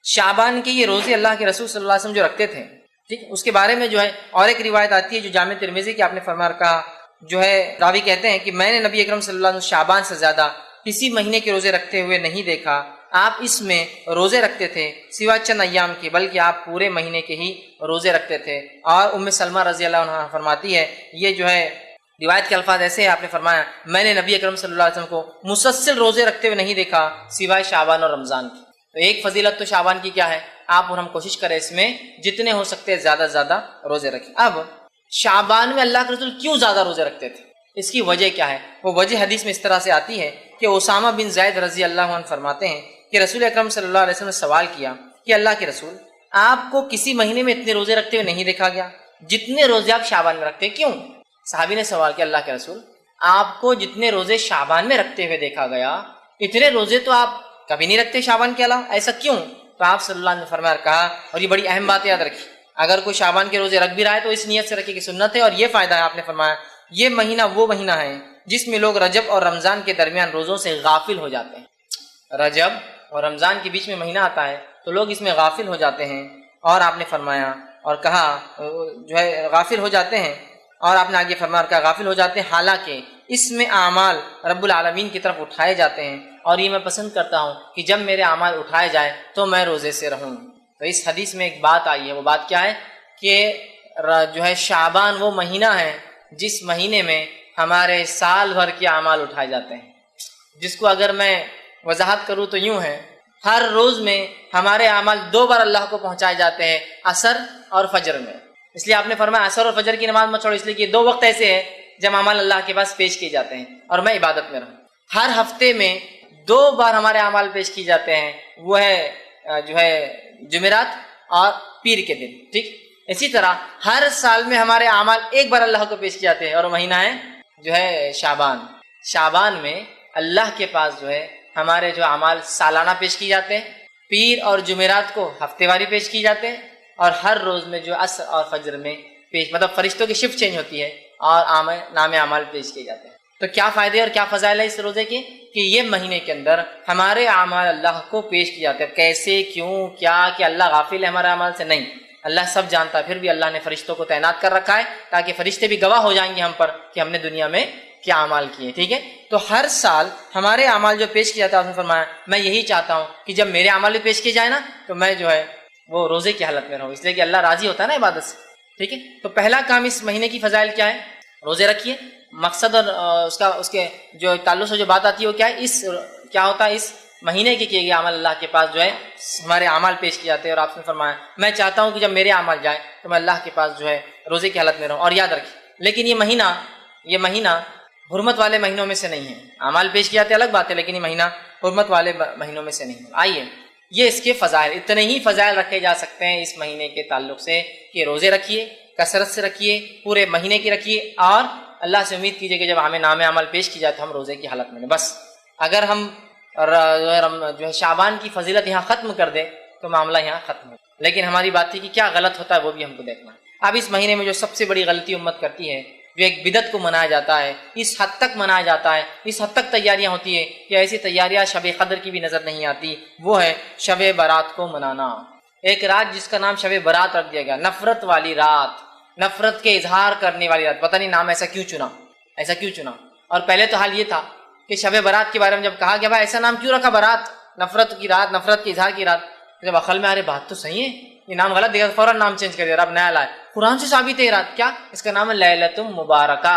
شعبان کے یہ روزے اللہ کے رسول صلی اللہ علیہ وسلم جو رکھتے تھے، ٹھیک، اس کے بارے میں جو ہے اور ایک روایت آتی ہے جو جامع ترمذی کی آپ نے فرمایا کہا، جو ہے راوی کہتے ہیں کہ میں نے نبی اکرم صلی اللہ علیہ وسلم شعبان سے زیادہ کسی مہینے کے روزے رکھتے ہوئے نہیں دیکھا۔ آپ اس میں روزے رکھتے تھے سوا چند ایام کے، بلکہ آپ پورے مہینے کے ہی روزے رکھتے تھے۔ اور ام سلمہ رضی اللہ عنہا فرماتی ہے، یہ جو ہے روایت کے الفاظ ایسے ہیں، آپ نے فرمایا میں نے نبی اکرم صلی اللہ علیہ وسلم کو مسلسل روزے رکھتے ہوئے نہیں دیکھا سوائے شعبان اور رمضان کی۔ تو ایک فضیلت تو شعبان کی کیا ہے، آپ اور ہم کوشش کریں اس میں جتنے ہو سکتے ہیں زیادہ سے زیادہ روزے رکھیں۔ اب شعبان میں اللہ کے رسول کیوں زیادہ روزے رکھتے تھے، اس کی وجہ کیا ہے؟ وہ وجہ حدیث میں اس طرح سے آتی ہے کہ اسامہ بن زید رضی اللہ عنہ فرماتے ہیں کہ رسول اکرم صلی اللہ علیہ وسلم نے سوال کیا کہ اللہ کے رسول، آپ کو کسی مہینے میں اتنے روزے رکھتے ہوئے نہیں دیکھا گیا جتنے روزے آپ شعبان میں رکھتے، کیوں؟ صحابی نے سوال کیا، اللہ کے رسول آپ کو جتنے روزے شعبان میں رکھتے ہوئے دیکھا گیا اتنے روزے تو آپ کبھی نہیں رکھتے شعبان کے علاوہ، ایسا کیوں؟ تو آپ صلی اللہ علیہ وسلم نے فرمایا کہا، اور یہ بڑی اہم بات یاد رکھی، اگر کوئی شعبان کے روزے رکھ بھی رہا ہے تو اس نیت سے رکھے کہ سنت ہے، اور یہ فائدہ ہے، آپ نے فرمایا یہ مہینہ وہ مہینہ ہے جس میں لوگ رجب اور رمضان کے درمیان روزوں سے غافل ہو جاتے ہیں۔ رجب اور رمضان کے بیچ میں مہینہ آتا ہے تو لوگ اس میں غافل ہو جاتے ہیں، اور آپ نے فرمایا اور کہا جو ہے غافل ہو جاتے ہیں، اور آپ نے آگے فرمایا کہا غافل ہو جاتے ہیں، حالانکہ اس میں اعمال رب العالمین کی طرف اٹھائے جاتے ہیں، اور یہ میں پسند کرتا ہوں کہ جب میرے اعمال اٹھائے جائے تو میں روزے سے رہوں۔ تو اس حدیث میں ایک بات آئی ہے، وہ بات کیا ہے کہ جو ہے شعبان وہ مہینہ ہے جس مہینے میں ہمارے سال بھر کے اعمال اٹھائے جاتے ہیں، جس کو اگر میں وضاحت کروں تو یوں ہے، ہر روز میں ہمارے اعمال 2 بار اللہ کو پہنچائے جاتے ہیں، عصر اور فجر میں۔ اس لیے آپ نے فرمایا عصر اور فجر کی نماز مت چھوڑو، اس لیے کہ 2 وقت ایسے ہیں جب اعمال اللہ کے پاس پیش کیے جاتے ہیں اور میں عبادت میں رہوں۔ ہر ہفتے میں 2 بار ہمارے اعمال پیش کیے جاتے ہیں، وہ ہے جو ہے جمعرات اور پیر کے دن، ٹھیک۔ اسی طرح ہر سال میں ہمارے اعمال 1 بار اللہ کو پیش کیے جاتے ہیں، اور وہ مہینہ ہے جو ہے شعبان۔ شعبان میں اللہ کے پاس جو ہے ہمارے جو اعمال سالانہ پیش کیے جاتے ہیں، پیر اور جمعرات کو ہفتے واری پیش کیے جاتے ہیں، اور ہر روز میں جو عصر اور فجر میں پیش، مطلب فرشتوں کی شفٹ چینج ہوتی ہے اور نام اعمال پیش کیے جاتے ہیں۔ تو کیا فائدے اور کیا فضائل ہے اس روزے کے کہ یہ مہینے کے اندر ہمارے اعمال اللہ کو پیش کیے جاتے ہیں۔ کیسے، کیوں، کیا کہ اللہ غافل ہے ہمارے اعمال سے؟ نہیں، اللہ سب جانتا ہے، پھر بھی اللہ نے فرشتوں کو تعینات کر رکھا ہے تاکہ فرشتے بھی گواہ ہو جائیں گے ہم پر کہ ہم نے دنیا میں کیا اعمال کیے، ٹھیک ہے۔ تو ہر سال ہمارے اعمال جو پیش کیا جاتا ہے، آپ نے فرمایا میں یہی چاہتا ہوں کہ جب میرے اعمال بھی پیش کیے جائیں نا تو میں جو ہے وہ روزے کی حالت میں رہوں، اس لیے کہ اللہ راضی ہوتا ہے نا عبادت سے، ٹھیک ہے۔ تو پہلا کام اس مہینے کی فضائل کیا ہے؟ روزے رکھیے۔ مقصد اور اس کے جو تعلق سے جو بات آتی ہے وہ کیا ہے؟ کیا ہوتا ہے اس مہینے کے کیے گئے عمل اللہ کے پاس جو ہے ہمارے اعمال پیش کیے جاتے ہیں، اور آپ نے فرمایا میں چاہتا ہوں کہ جب میرے اعمال جائیں تو میں اللہ کے پاس جو ہے روزے کی حالت میں رہوں۔ اور یاد رکھیے، لیکن یہ مہینہ حرمت والے مہینوں میں سے نہیں ہے۔ اعمال پیش کیے جاتے الگ بات ہے، لیکن یہ مہینہ حرمت والے مہینوں میں سے نہیں ہے۔ آئیے یہ اس کے فضائل، اتنے ہی فضائل رکھے جا سکتے ہیں اس مہینے کے تعلق سے کہ روزے رکھیے، کثرت سے رکھیے، پورے مہینے کی رکھیے، اور اللہ سے امید کیجیے کہ جب ہمیں نام عمل پیش کی جائے تو ہم روزے کی حالت میں ہیں۔ بس اگر ہم جو ہے شعبان کی فضیلت یہاں ختم کر دے تو معاملہ یہاں ختم ہو، لیکن ہماری بات تھی کہ کیا غلط ہوتا ہے وہ بھی ہم کو دیکھنا ہے۔ اب اس مہینے میں جو سب سے بڑی غلطی امت کرتی ہے، جو ایک بدعت کو منایا جاتا ہے، اس حد تک منایا جاتا ہے، اس حد تک تیاریاں ہوتی ہے کہ ایسی تیاریاں شب قدر کی بھی نظر نہیں آتی، وہ ہے شب برات کو منانا۔ ایک رات جس کا نام شب برات رکھ دیا گیا، نفرت والی رات، نفرت کے اظہار کرنے والی رات، پتہ نہیں نام ایسا کیوں چنا۔ اور پہلے تو حال یہ تھا کہ شب برات کے بارے میں جب کہا گیا بھائی ایسا نام کیوں رکھا برات، نفرت کی رات، نفرت کے اظہار کی رات، جب عقل میں آرے بات تو صحیح ہے، یہ نام غلط دیا، فوراً نام چینج کر دیا، اب نیا لائے، قرآن سے ثابت ہے یہ رات، کیا اس کا نام ہے لیلۃ مبارکہ۔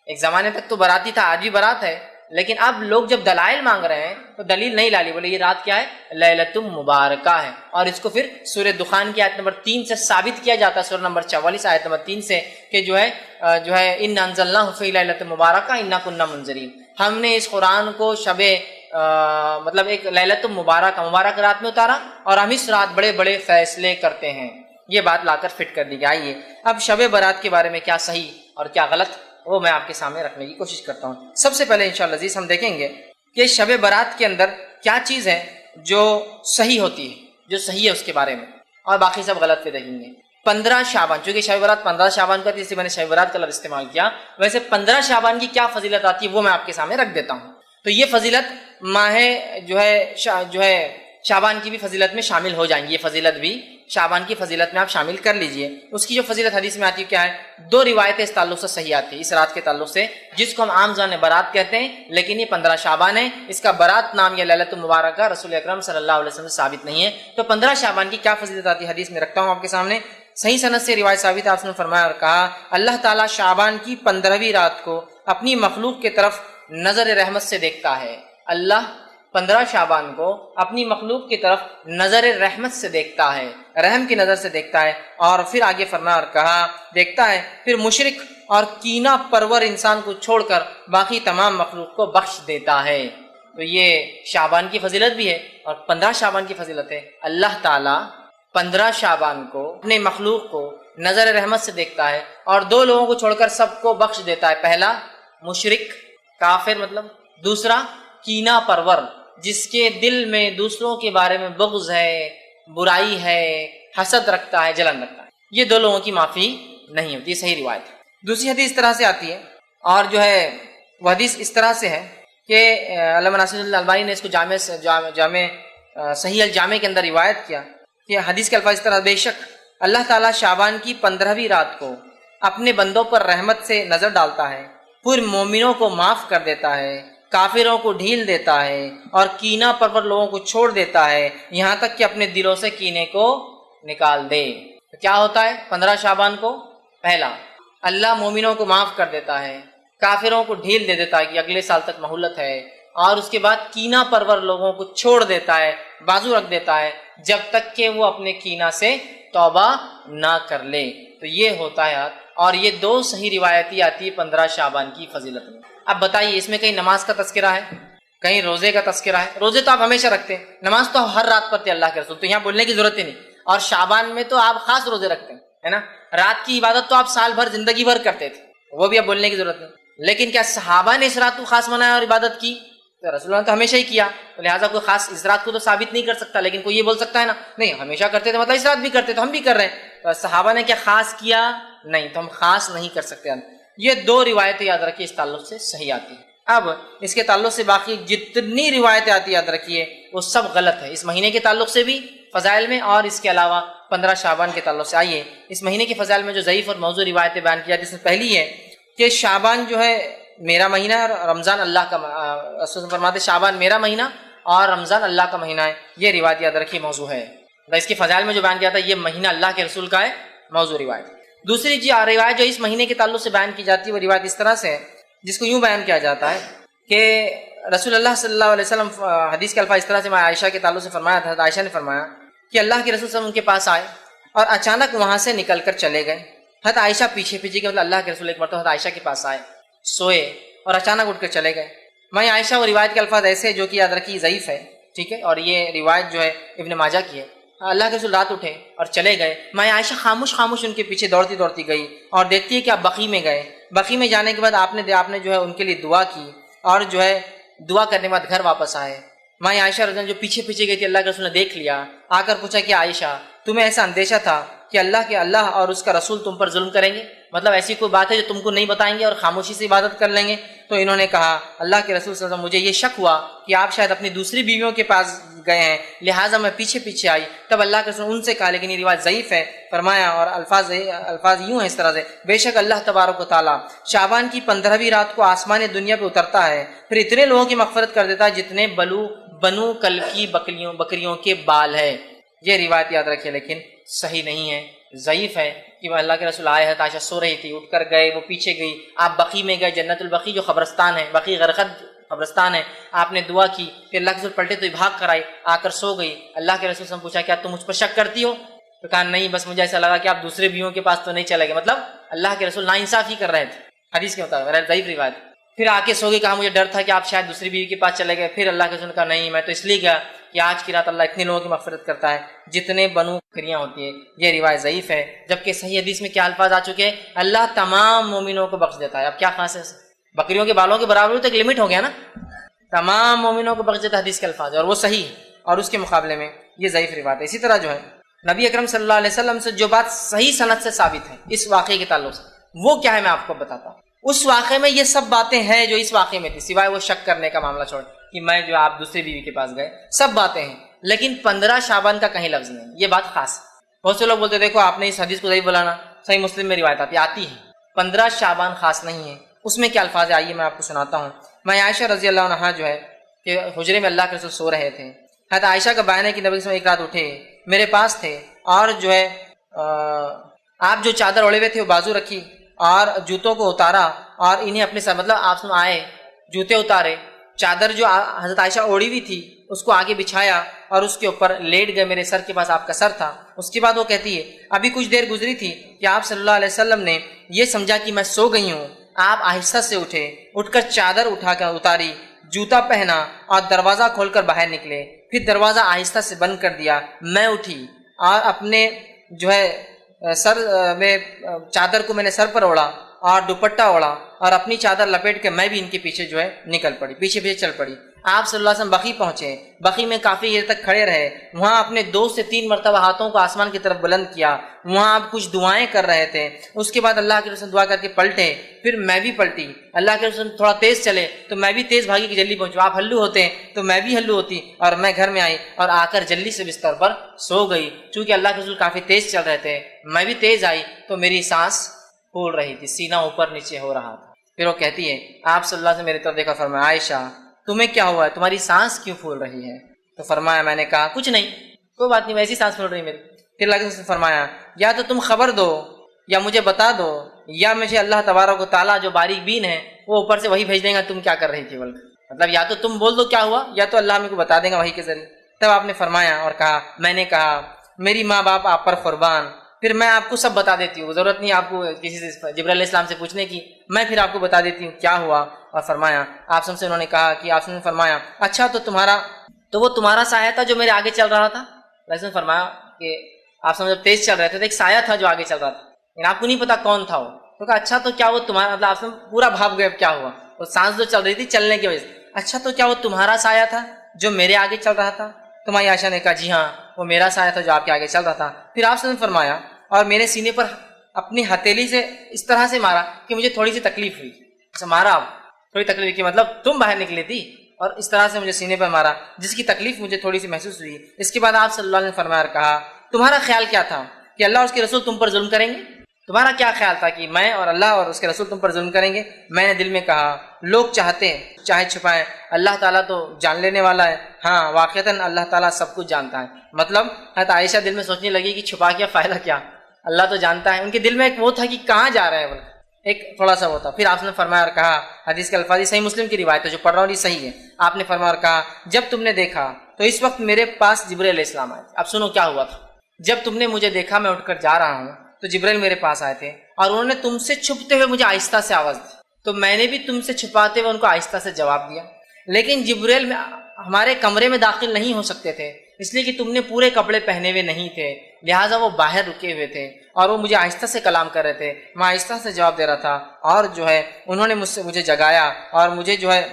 ایک زمانے تک تو براتی تھا، آج بھی برات ہے، لیکن اب لوگ جب دلائل مانگ رہے ہیں تو دلیل نہیں لالی، بولے یہ رات کیا ہے، لیلۃ مبارکہ ہے، اور اس کو پھر سورہ دخان کی آیت نمبر 3 سے ثابت کیا جاتا ہے، سورہ نمبر 44 آیت نمبر 3 سے، کہ جو ہے انا انزلناہ فی لیلۃ مبارکہ انا کنا منذرین، ہم نے اس قرآن کو مطلب ایک لیلۃ مبارک رات میں اتارا، اور ہم اس رات بڑے بڑے فیصلے کرتے ہیں۔ یہ بات لا کر فٹ کر دی گئی۔ آئیے اب شب برات کے بارے میں کیا صحیح اور کیا غلط وہ میں آپ کے سامنے رکھنے کی کوشش کرتا ہوں۔ سب سے پہلے انشاءاللہ عزیز ہم دیکھیں گے کہ شب برات کے اندر کیا چیز ہے جو صحیح ہوتی ہے، جو صحیح ہے اس کے بارے میں، اور باقی سب غلط پہ رہیں گے۔ 15 شعبان، چونکہ شب برات 15 شعبان کا تھی، اس لیے میں نے شب برات کا لفظ استعمال کیا۔ ویسے 15 شعبان کی کیا فضیلت آتی ہے وہ میں آپ کے سامنے رکھ دیتا ہوں۔ تو یہ فضیلت ماہ جو ہے شعبان کی بھی فضیلت میں شامل ہو جائیں گی، یہ فضیلت بھی شعبان کی فضیلت میں آپ شامل کر لیجئے۔ اس کی جو فضیلت حدیث میں آتی ہے کیا ہے؟ 2 روایتیں اس تعلق سے صحیح آتی ہیں، اس رات کے تعلق سے، جس کو ہم عام زبان میں برات کہتے ہیں، لیکن یہ 15 شعبان ہے، اس کا برات نام یا لیلۃ المبارکہ رسول اکرم صلی اللہ علیہ وسلم سے ثابت نہیں ہے۔ تو 15 شعبان کی کیا فضیلت آتی ہے حدیث میں رکھتا ہوں آپ کے سامنے۔ صحیح سند سے روایت ثابت ہے، آپ نے فرمایا اور کہا اللہ تعالیٰ شعبان کی 15ویں رات کو اپنی مخلوق کی طرف نظر رحمت سے دیکھتا ہے۔ اللہ 15 شعبان کو اپنی مخلوق کی طرف نظر رحمت سے دیکھتا ہے، رحم کی نظر سے دیکھتا ہے، اور پھر آگے فرمایا اور کہا دیکھتا ہے، پھر مشرک اور کینہ پرور انسان کو چھوڑ کر باقی تمام مخلوق کو بخش دیتا ہے۔ تو یہ شعبان کی فضیلت بھی ہے اور 15 شعبان کی فضیلت ہے۔ اللہ تعالیٰ 15 شعبان کو اپنے مخلوق کو نظر رحمت سے دیکھتا ہے اور 2 لوگوں کو چھوڑ کر سب کو بخش دیتا ہے۔ پہلا مشرک، کافر مطلب، دوسرا کینہ پرور، جس کے دل میں دوسروں کے بارے میں بغض ہے، برائی ہے، حسد رکھتا ہے، جلن رکھتا ہے، یہ 2 لوگوں کی معافی نہیں ہوتی۔ صحیح روایت ہے۔ دوسری حدیث اس طرح سے آتی ہے، اور جو ہے وہ حدیث اس طرح سے ہے کہ علامہ ناصر اللہ البانی نے اس کو جامع صحیح الجامع کے اندر روایت کیا کہ حدیث کے الفاظ اس طرح، بے شک اللہ تعالیٰ شعبان کی 15ویں رات کو اپنے بندوں پر رحمت سے نظر ڈالتا ہے، پھر مومنوں کو معاف کر دیتا ہے، کافروں کو ڈھیل دیتا ہے، اور کینہ پرور لوگوں کو چھوڑ دیتا ہے، یہاں تک کہ اپنے دلوں سے کینے کو نکال دے۔ تو کیا ہوتا ہے 15 شعبان کو؟ پہلا، اللہ مومنوں کو معاف کر دیتا ہے، کافروں کو ڈھیل دے دیتا ہے کہ اگلے سال تک مہلت ہے، اور اس کے بعد کینہ پرور لوگوں کو چھوڑ دیتا ہے، بازو رکھ دیتا ہے، جب تک کہ وہ اپنے کینہ سے توبہ نہ کر لے۔ تو یہ ہوتا ہے، اور یہ 2 صحیح روایتی آتی ہے 15 شعبان کی فضیلت میں۔ اب بتائیے اس میں کہیں نماز کا تذکرہ ہے، کہیں روزے کا تذکرہ ہے؟ روزے تو آپ ہمیشہ رکھتے ہیں، نماز تو ہر رات پڑھتے اللہ کے رسول، تو یہاں بولنے کی ضرورت ہی نہیں۔ اور شعبان میں تو آپ خاص روزے رکھتے ہیں، ہے نا؟ رات کی عبادت تو آپ سال بھر زندگی بھر کرتے تھے، وہ بھی اب بولنے کی ضرورت نہیں۔ لیکن کیا صحابہ نے اس رات کو خاص منایا اور عبادت کی؟ تو رسول اللہ نے تو ہمیشہ ہی کیا، تو لہٰذا کوئی خاص اس رات کو تو ثابت نہیں کر سکتا، لیکن کوئی یہ بول سکتا ہے نا نہیں ہمیشہ کرتے تھے مطلب اس رات بھی کرتے تو ہم بھی کر رہے ہیں۔ تو صحابہ نے کیا خاص کیا؟ نہیں، تو ہم خاص نہیں کر سکتے۔ یہ 2 روایتیں یاد رکھیے اس تعلق سے صحیح آتی ہیں۔ اب اس کے تعلق سے باقی جتنی روایتیں آتی یاد رکھیے وہ سب غلط ہے، اس مہینے کے تعلق سے بھی فضائل میں، اور اس کے علاوہ 15 شعبان کے تعلق سے۔ آئیے اس مہینے کے فضائل میں جو ضعیف اور موضوع روایتیں بیان کی جاتی ہیں، جس میں پہلی ہے کہ شعبان جو ہے میرا مہینہ ہے اور رمضان اللہ کا، رسول فرماتے شعبان میرا مہینہ اور رمضان اللہ کا مہینہ ہے، یہ روایت یاد رکھیے موضوع ہے۔ اس کے فضائل میں جو بیان کیا تھا یہ مہینہ اللہ کے رسول کا ہے، موضوع روایت۔ دوسری روایت جو اس مہینے کے تعلق سے بیان کی جاتی ہے وہ روایت اس طرح سے ہے، جس کو یوں بیان کیا جاتا ہے کہ رسول اللہ صلی اللہ علیہ وسلم حدیث کے الفاظ اس طرح سے عائشہ کے تعلق سے فرمایا تھا، عائشہ نے فرمایا کہ اللہ کے رسول صلی اللہ علیہ وسلم ان کے پاس آئے اور اچانک وہاں سے نکل کر چلے گئے۔ حضرت عائشہ پیچھے کہ مطلب اللہ کے رسول ایک مرتبہ حضرت عائشہ کے پاس آئے، سوئے اور اچانک اٹھ کر چلے گئے۔ میں عائشہ وہ روایت کے الفاظ ایسے جو کہ یاد رکھی ضعیف ہے، ٹھیک ہے، اور یہ روایت جو ہے ابن ماجہ کی ہے۔ اللہ کے رسول رات اٹھے اور چلے گئے، میں عائشہ خاموش ان کے پیچھے دوڑتی گئی اور دیکھتی ہے کہ آپ بقیع میں گئے۔ بقیع میں جانے کے بعد آپ نے جو ہے ان کے لیے دعا کی، اور جو ہے دعا کرنے کے بعد گھر واپس آئے۔ میں عائشہ رضی اللہ عنہا جو پیچھے گئی تھی، اللہ کے رسول نے دیکھ لیا، آ کر پوچھا کہ عائشہ تمہیں ایسا اندیشہ تھا کہ اللہ اور اس کا رسول تم پر ظلم کریں گے؟ مطلب ایسی کوئی بات ہے جو تم کو نہیں بتائیں گے اور خاموشی سے عبادت کر لیں گے؟ تو انہوں نے کہا اللہ کے رسول صلی اللہ علیہ وسلم مجھے یہ شک ہوا کہ آپ شاید اپنی دوسری بیویوں کے پاس گئے ہیں، لہٰذا میں پیچھے آئی۔ تب اللہ کے رسول ان سے کہا، لیکن یہ روایت ضعیف ہے، فرمایا اور الفاظ یوں ہیں اس طرح سے، بے شک اللہ تبارک و تعالیٰ شعبان کی 15ویں رات کو آسمان دنیا پہ اترتا ہے، پھر اتنے لوگوں کی مغفرت کر دیتا ہے جتنے بنو کل کی بکریوں کے بال ہے۔ یہ روایت یاد رکھیے لیکن صحیح نہیں ہے، ضعیف ہے، کہ وہ اللہ کے رسول آئے ہیں، عائشہ سو رہی تھی، اٹھ کر گئے، وہ پیچھے گئی، آپ بقیع میں گئے، جنت البقیع جو قبرستان ہے، بقیع غرقد قبرستان ہے، آپ نے دعا کی، پھر اللہ کے رسول پلٹے تو بھاگ کر آئی، آ کر سو گئی۔ اللہ کے رسول سے پوچھا کیا تم مجھ پر شک کرتی ہو؟ تو کہا نہیں، بس مجھے ایسا لگا کہ آپ دوسرے بیویوں کے پاس تو نہیں چلے گئے، مطلب اللہ کے رسول ناانصافی کر رہے تھے حدیث کے مطابق، ضعیف روایت۔ پھر آ کے سو گئی، کہا مجھے ڈر تھا کہ آپ شاید دوسری بیوی کے پاس چلے گئے۔ پھر اللہ کے رسول نے کہا نہیں، میں تو اس لیے گیا کہ آج کی رات اللہ اتنے لوگوں کی مغفرت کرتا ہے جتنے بنو بکریاں ہوتی ہیں۔ یہ روایت ضعیف ہے، جبکہ صحیح حدیث میں کیا الفاظ آ چکے ہیں، اللہ تمام مومنوں کو بخش دیتا ہے۔ اب کیا خاص ہے، بکریوں کے بالوں کے برابر تو ایک لمٹ ہو گیا نا، تمام مومنوں کو بخش دیتا ہے، حدیث کے الفاظ، اور وہ صحیح ہے۔ اور اس کے مقابلے میں یہ ضعیف روایت ہے۔ اسی طرح جو ہے نبی اکرم صلی اللہ علیہ وسلم سے جو بات صحیح سند سے ثابت ہے اس واقعے کے تعلق سے، وہ کیا ہے میں آپ کو بتاتا ہوں۔ اس واقعے میں یہ سب باتیں ہیں جو اس واقعے میں تھی، سوائے وہ شک کرنے کا معاملہ چھوڑ کہ میں جو آپ دوسری بیوی کے پاس گئے، سب باتیں ہیں، لیکن 15 شعبان کا کہیں لفظ نہیں، یہ بات خاص ہے۔ بہت سے لوگ بولتے دیکھو آپ نے اس حدیث کو ضعیف بولانا، صحیح مسلم میں روایت آتی ہے، 15 شعبان خاص نہیں ہے۔ اس میں کیا الفاظ ہے آئیے میں آپ کو سناتا ہوں۔ میں عائشہ رضی اللہ عنہا جو ہے کہ حجرے میں اللہ کے رسول سو رہے تھے، حضرت عائشہ کا بیان ہے کہ نبی صلی اللہ علیہ وسلم ایک رات اٹھے، میرے پاس تھے اور جو ہے آپ جو چادر اوڑے ہوئے تھے وہ بازو رکھی اور جوتوں کو اتارا اور انہیں اپنے سر، مطلب آپ آئے جوتے اتارے، چادر جو حضرت عائشہ اوڑی ہوئی تھی اس کو آگے بچھایا اور اس کے اوپر لیٹ گئے، میرے سر کے پاس آپ کا سر تھا۔ اس کے بعد وہ کہتی ہے ابھی کچھ دیر گزری تھی کہ آپ صلی اللہ علیہ وسلم نے یہ سمجھا کہ میں سو گئی ہوں، آپ آہستہ سے اٹھے، اٹھ کر چادر اٹھا کر اتاری، جوتا پہنا اور دروازہ کھول کر باہر نکلے، پھر دروازہ آہستہ سے بند کر دیا۔ میں اٹھی اور اپنے جو ہے سر میں چادر کو میں نے سر پر اوڑا اور دوپٹہ اوڑا اور اپنی چادر لپیٹ کے میں بھی ان کے پیچھے جو ہے نکل پڑی، پیچھے چل پڑی۔ آپ صلی اللہ علیہ وسلم بقی پہنچے، بقی میں کافی دیر تک کھڑے رہے، وہاں اپنے 2 سے 3 مرتبہ ہاتھوں کو آسمان کی طرف بلند کیا، وہاں آپ کچھ دعائیں کر رہے تھے۔ اس کے بعد اللہ کے رسول دعا کر کے پلٹے، پھر میں بھی پلٹی، اللہ کے رسول تھوڑا تیز چلے تو میں بھی تیز بھاگی کہ جلدی پہنچو، آپ ہلو ہوتے تو میں بھی ہلو ہوتی اور میں گھر میں آئی اور آ کر جلدی سے بستر پر سو گئی۔ چونکہ اللہ کے رسول کافی تیز چل رہے تھے، میں بھی تیز آئی تو میری سانس پھول رہی تھی، سینہ اوپر نیچے ہو رہا تھا۔ پھر وہ کہتی ہے آپ صلی اللہ علیہ وسلم میری طرف دیکھا، فرمایا عائشہ تمہیں کیا ہوا ہے، تمہاری سانس کیوں پھول رہی ہے؟ تو فرمایا میں نے کہا کچھ نہیں، کوئی بات نہیں، ویسی سانس پھول رہی میری۔ پھر اللہ کے رسول نے فرمایا یا تو تم خبر دو یا مجھے بتا دو یا مجھے اللہ تبارک و تعالیٰ جو باریک بین ہے وہ اوپر سے وہی بھیج دے گا تم کیا کر رہی تھی، مطلب یا تو تم بول دو کیا ہوا یا تو اللہ ہمیں کو بتا دے گا وہی کے ذریعے۔ تب آپ نے فرمایا اور کہا میں نے کہا میری ماں باپ آپ پر قربان، پھر میں آپ کو سب بتا دیتی ہوں، ضرورت نہیں آپ کو کسی سے جبرائیل علیہ السلام سے پوچھنے کی، میں پھر آپ کو بتا دیتی ہوں کیا ہوا۔ اور فرمایا آپ سے انہوں نے کہا کہ آپ نے فرمایا اچھا تو وہ تمہارا سایہ تھا جو میرے آگے چل رہا تھا؟ نے فرمایا کہ آپ سے جب تیز چل رہے تھے تو ایک سایہ تھا جو آگے چل رہا تھا، لیکن آپ کو نہیں پتا کون تھا وہ۔ تو کہا اچھا تو کیا وہ تمہارا، مطلب آپ سے پورا بھاگ گئے کیا ہوا، وہ سانس جو چل رہی تھی چلنے کی وجہ سے، اچھا تو کیا وہ تمہارا سایہ تھا جو میرے آگے چل رہا تھا؟ تمہاری عائشہ نے کہا جی ہاں وہ میرا سایہ تھا جو آپ کے آگے چل رہا تھا۔ پھر آپ نے فرمایا اور میرے سینے پر اپنی ہتھیلی سے اس طرح سے مارا کہ مجھے تھوڑی سی تکلیف ہوئی، مارا تھوڑی تکلیف کی مطلب تم باہر نکلی تھی اور اس طرح سے مجھے سینے پر مارا جس کی تکلیف مجھے تھوڑی سی محسوس ہوئی۔ اس کے بعد آپ صلی اللہ علیہ وسلم نے فرمایا اور کہا تمہارا خیال کیا تھا کہ اللہ اور اس کے رسول تم پر ظلم کریں گے؟ تمہارا کیا خیال تھا کہ میں اور اللہ اور اس کے رسول تم پر ظلم کریں گے؟ میں نے دل میں کہا لوگ چاہتے ہیں چاہے چھپائیں، اللہ تعالیٰ تو جان لینے والا ہے، ہاں واقعتاً اللہ تعالیٰ سب کچھ جانتا ہے۔ مطلب حضرت عائشہ دل میں سوچنے لگی کہ چھپا کیا فائدہ کیا، اللہ تو جانتا ہے۔ ان کے دل میں ایک وہ تھا کہ کہاں جا رہے ہیں بولے، ایک تھوڑا سا وہ تھا۔ پھر آپ نے فرمایا اور کہا، حدیث کے الفاظ صحیح مسلم کی روایت ہے جو پڑھ رہا ہوں یہ صحیح ہے، آپ نے فرمایا اور کہا جب تم نے دیکھا تو اس وقت میرے پاس جبرائیل علیہ السلام آئے تھے۔ اب سنو کیا ہوا تھا، جب تم نے مجھے دیکھا میں اٹھ کر جا رہا ہوں تو جبرائیل میرے پاس آئے تھے اور انہوں نے تم سے چھپتے ہوئے مجھے آہستہ سے آواز دی، تو میں نے بھی تم سے چھپاتے ہوئے ان کو آہستہ سے جواب دیا، لیکن جبرائیل میں ہمارے کمرے میں داخل نہیں ہو سکتے تھے اس لیے کہ تم نے پورے کپڑے پہنے ہوئے نہیں تھے، لہٰذا وہ باہر رکے ہوئے تھے اور وہ مجھے آہستہ سے کلام کر رہے تھے، میں آہستہ سے جواب دے رہا تھا اور جو ہے انہوں نے مجھے جگایا اور مجھے جو ہے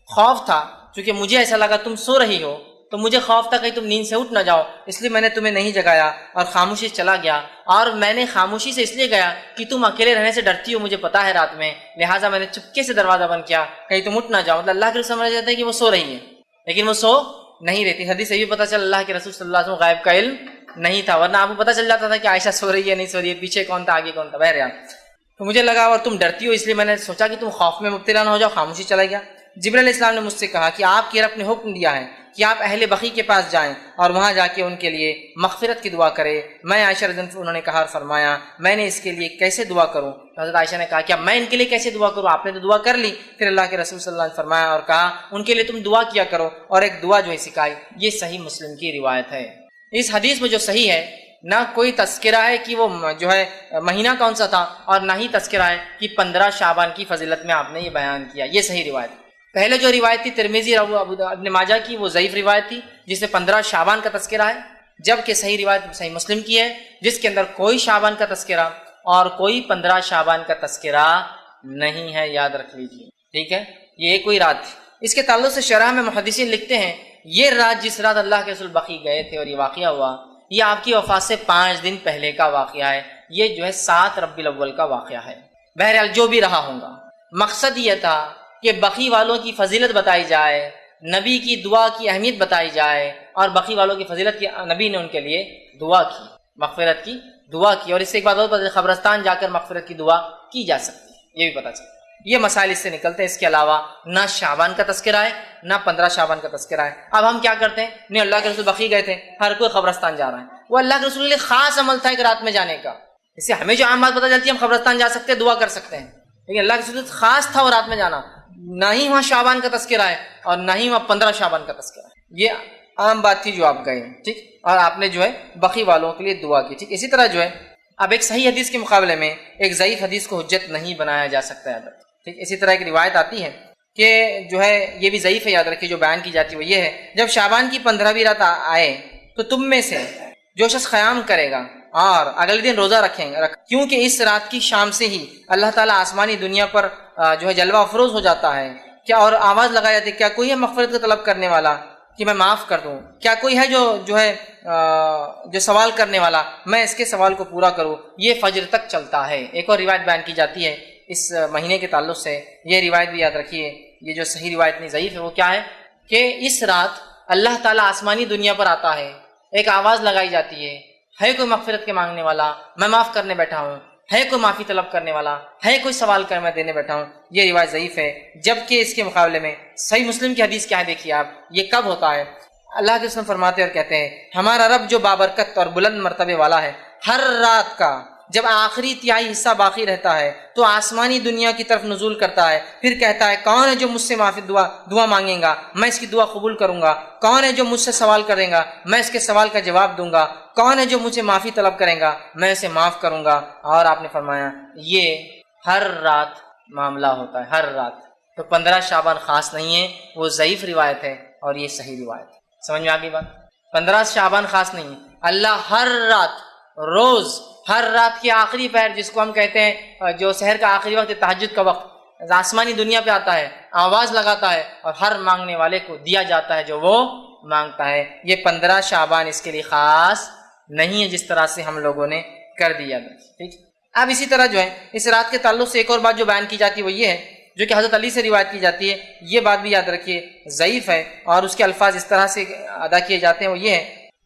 خوف تھا، چونکہ مجھے ایسا لگا تم سو رہی ہو تو مجھے خوف تھا کہیں تم نیند سے اٹھ نہ جاؤ، اس لیے میں نے تمہیں نہیں جگایا اور خاموشی چلا گیا، اور میں نے خاموشی سے اس لیے گیا کہ تم اکیلے رہنے سے ڈرتی ہو مجھے پتا ہے رات میں، لہٰذا میں نے چپکے سے دروازہ بند کیا کہیں تم اٹھ نہ جاؤ۔ مطلب اللہ کے رسول سمجھ جاتا ہے کہ وہ سو رہی ہے لیکن وہ سو نہیں رہتی۔ حدیث سے یہ پتہ چل اللہ کے رسول صلی اللہ علیہ وسلم غائب کا علم نہیں تھا، ورنہ آپ کو پتہ چل جاتا تھا کہ عائشہ سو رہی ہے نہیں سو رہی ہے، پیچھے کون تھا آگے کون تھا، بہرحال تو مجھے لگا اور تم ڈرتی ہو اس لیے میں نے سوچا کہ تم خوف میں مبتلا نہ ہو جاؤ، خاموشی چلا گیا۔ جبرائیل علیہ السلام نے مجھ سے کہا کہ آپ کے رب نے حکم دیا ہے کہ آپ اہل بقیع کے پاس جائیں اور وہاں جا کے ان کے لیے مغفرت کی دعا کرے۔ میں عائشہ رضی اللہ عنہا انہوں نے کہا اور فرمایا میں نے اس کے لیے کیسے دعا کروں؟ حضرت عائشہ نے کہا کیا میں ان کے لیے کیسے دعا کروں، آپ نے تو دعا کر لی۔ پھر اللہ کے رسول صلی اللہ علیہ وسلم نے فرمایا اور کہا ان کے لیے تم دعا کیا کرو، اور ایک دعا جو ہے سکھائی۔ یہ صحیح مسلم کی روایت ہے۔ اس حدیث میں جو صحیح ہے نہ کوئی تذکرہ ہے کہ وہ جو ہے مہینہ کون سا تھا اور نہ ہی تذکرہ ہے کہ 15 شعبان کی فضیلت میں آپ نے یہ بیان کیا، یہ صحیح روایت ہے۔ پہلے جو روایت تھی ترمذی اور ابن ماجہ کی وہ ضعیف روایت تھی جس میں 15 شعبان کا تذکرہ ہے، جبکہ صحیح روایت صحیح مسلم کی ہے جس کے اندر کوئی شعبان کا تذکرہ اور کوئی 15 شعبان کا تذکرہ نہیں ہے، یاد رکھ لیجیے، ٹھیک ہے۔ یہ کوئی رات تھی۔ اس کے تعلق سے شرح میں محدثین لکھتے ہیں یہ رات جس رات اللہ کے رسول بقیع گئے تھے اور یہ واقعہ ہوا، یہ آپ کی وفات سے 5 دن پہلے کا واقعہ ہے، یہ جو ہے 7 ربیع الاول کا واقعہ ہے۔ بہرحال جو بھی رہا ہوگا، مقصد یہ تھا کہ بقیع والوں کی فضیلت بتائی جائے، نبی کی دعا کی اہمیت بتائی جائے، اور بقیع والوں کی فضیلت کی نبی نے ان کے لیے دعا کی، مغفرت کی دعا کی، اور اس سے ایک بات اور قبرستان جا کر مغفرت کی دعا کی جا سکتی ہے، یہ بھی پتہ چلتا ہے۔ یہ مسائل اس سے نکلتے ہیں۔ اس کے علاوہ نہ شعبان کا تذکرہ ہے، نہ 15 شعبان کا تذکرہ ہے۔ اب ہم کیا کرتے ہیں؟ نہیں، اللہ کے رسول بقیع گئے تھے، ہر کوئی قبرستان جا رہا ہے، وہ اللہ کے رسول کے لیے خاص عمل تھا ایک رات میں جانے کا۔ اس سے ہمیں جو عام بات پتہ چلتی ہے ہم قبرستان جا سکتے ہیں، دعا کر سکتے ہیں، لیکن اللہ کے رسول خاص تھا وہ رات میں جانا، نہ ہی وہاں شعبان کا تذکرہ ہے اور نہ ہی وہاں 15 شعبان کا تذکرہ ہے۔ یہ عام بات تھی جو آپ گئے، ٹھیک، اور آپ نے جو ہے بقیع والوں کے لیے دعا کی، ٹھیک۔ اسی طرح جو ہے اب ایک صحیح حدیث کے مقابلے میں ایک ضعیف حدیث کو حجت نہیں بنایا جا سکتا ہے، ٹھیک۔ اسی طرح ایک روایت آتی ہے کہ جو ہے یہ بھی ضعیف ہے، یاد رکھیے، جو بیان کی جاتی ہے وہ یہ ہے، جب شعبان کی 15ویں رات آئے تو تم میں سے جو شخص قیام کرے گا اور اگلے دن روزہ رکھیں گے، کیونکہ اس رات کی شام سے ہی اللہ تعالیٰ آسمانی دنیا پر جو ہے جلوہ افروز ہو جاتا ہے، کیا اور آواز لگائی جاتی ہے، کیا کوئی ہے مغفرت کا طلب کرنے والا کہ میں معاف کر دوں؟ کیا کوئی ہے جو ہے جو سوال کرنے والا، میں اس کے سوال کو پورا کروں؟ یہ فجر تک چلتا ہے۔ ایک اور روایت بیان کی جاتی ہے اس مہینے کے تعلق سے، یہ روایت بھی یاد رکھیے، یہ جو صحیح روایت نہیں ضعیف ہے، وہ کیا ہے کہ اس رات اللہ تعالیٰ آسمانی دنیا پر آتا ہے، ایک آواز لگائی جاتی ہے کوئی مغفرت کے مانگنے والا، میں معاف کرنے بیٹھا ہوں، ہے کوئی معافی طلب کرنے والا، ہے کوئی سوال کر میں دینے بیٹھا ہوں۔ یہ روایت ضعیف ہے، جبکہ اس کے مقابلے میں صحیح مسلم کی حدیث کیا ہے، دیکھیے آپ، یہ کب ہوتا ہے؟ اللہ کے رسول فرماتے اور کہتے ہیں، ہمارا رب جو بابرکت اور بلند مرتبے والا ہے، ہر رات کا جب آخری تہائی حصہ باقی رہتا ہے تو آسمانی دنیا کی طرف نزول کرتا ہے، پھر کہتا ہے کون ہے جو مجھ سے معافی دعا مانگے گا، میں اس کی دعا قبول کروں گا، کون ہے جو مجھ سے سوال کرے گا، میں اس کے سوال کا جواب دوں گا، کون ہے جو مجھ سے معافی طلب کرے گا، میں اسے معاف کروں گا۔ اور آپ نے فرمایا یہ ہر رات معاملہ ہوتا ہے، ہر رات۔ تو 15 شعبان خاص نہیں ہے، وہ ضعیف روایت ہے اور یہ صحیح روایت ہے۔ سمجھ میں آ گئی بات؟ 15 شعبان خاص نہیں ہے، اللہ ہر رات، روز، ہر رات کی آخری پہر، جس کو ہم کہتے ہیں جو سحر کا آخری وقت، تہجد کا وقت، آسمانی دنیا پہ آتا ہے، آواز لگاتا ہے اور ہر مانگنے والے کو دیا جاتا ہے جو وہ مانگتا ہے۔ یہ 15 شعبان اس کے لیے خاص نہیں ہے جس طرح سے ہم لوگوں نے کر دیا، ٹھیک۔ اب اسی طرح جو ہے اس رات کے تعلق سے ایک اور بات جو بیان کی جاتی ہے وہ یہ ہے، جو کہ حضرت علی سے روایت کی جاتی ہے، یہ بات بھی یاد رکھیے ضعیف ہے، اور اس کے الفاظ اس طرح سے ادا کیے جاتے ہیں وہ یہ ہے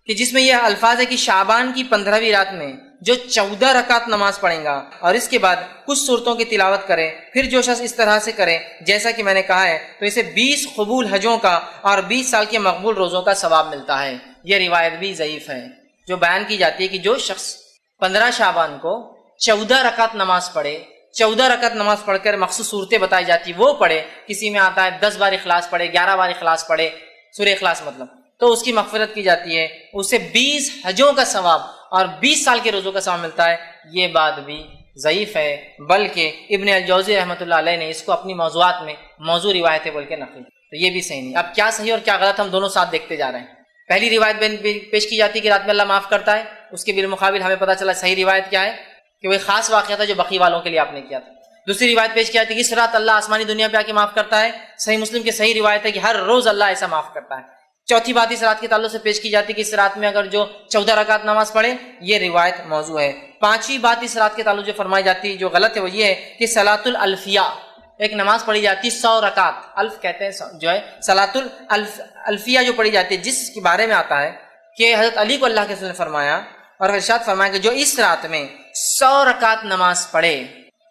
کہ جس میں یہ الفاظ ہے کہ شعبان کی 15ویں رات میں جو 14 رکعت نماز پڑھیں گا اور اس کے بعد کچھ صورتوں کی تلاوت کرے، پھر جو شخص اس طرح سے کرے جیسا کہ میں نے کہا ہے تو اسے 20 قبول حجوں کا اور 20 سال کے مقبول روزوں کا ثواب ملتا ہے۔ یہ روایت بھی ضعیف ہے، جو بیان کی جاتی ہے کہ جو شخص 15 شعبان کو 14 رکعت نماز پڑھے، 14 رکعت نماز پڑھ کر مخصوص صورتیں بتائی جاتی وہ پڑھے، کسی میں آتا ہے 10 بار اخلاص پڑھے، 11 بار اخلاص پڑھے، سورہ اخلاص مطلب، تو اس کی مغفرت کی جاتی ہے، اسے 20 حجوں کا ثواب اور 20 سال کے روزوں کا ثواب ملتا ہے۔ یہ بات بھی ضعیف ہے، بلکہ ابن الجوزی رحمۃ اللہ علیہ نے اس کو اپنی موضوعات میں موضوع روایتیں بول کے نقل، تو یہ بھی صحیح نہیں۔ اب کیا صحیح اور کیا غلط ہم دونوں ساتھ دیکھتے جا رہے ہیں۔ پہلی روایت پیش کی جاتی ہے کہ رات میں اللہ معاف کرتا ہے، اس کے بالمقابل ہمیں پتہ چلا صحیح روایت کیا ہے کہ وہ ایک خاص واقعہ تھا جو بقیع والوں کے لیے آپ نے کیا تھا۔ دوسری روایت پیش کی جاتی ہے کہ اس رات اللہ آسمانی دنیا پہ آ کے معاف کرتا ہے، صحیح مسلم کی صحیح روایت ہے کہ ہر روز اللہ ایسا معاف کرتا ہے۔ چوتھی بات اس رات کے تعلق سے پیش کی جاتی ہے کہ اس رات میں اگر جو 14 رکعت نماز پڑھے، یہ روایت موضوع ہے۔ پانچویں بات اس رات کے تعلق جو فرمائی جاتی ہے جو غلط ہے وہ یہ ہے کہ صلاۃ الالفیہ، ایک نماز پڑھی جاتی ہے 100 رکعت، الف کہتے ہیں جو ہے، صلاۃ الالفیہ جو پڑھی جاتی ہے، جس کے بارے میں آتا ہے کہ حضرت علی کو اللہ کے رسول نے فرمایا اور ارشاد فرمایا کہ جو اس رات میں 100 رکعت نماز پڑھے،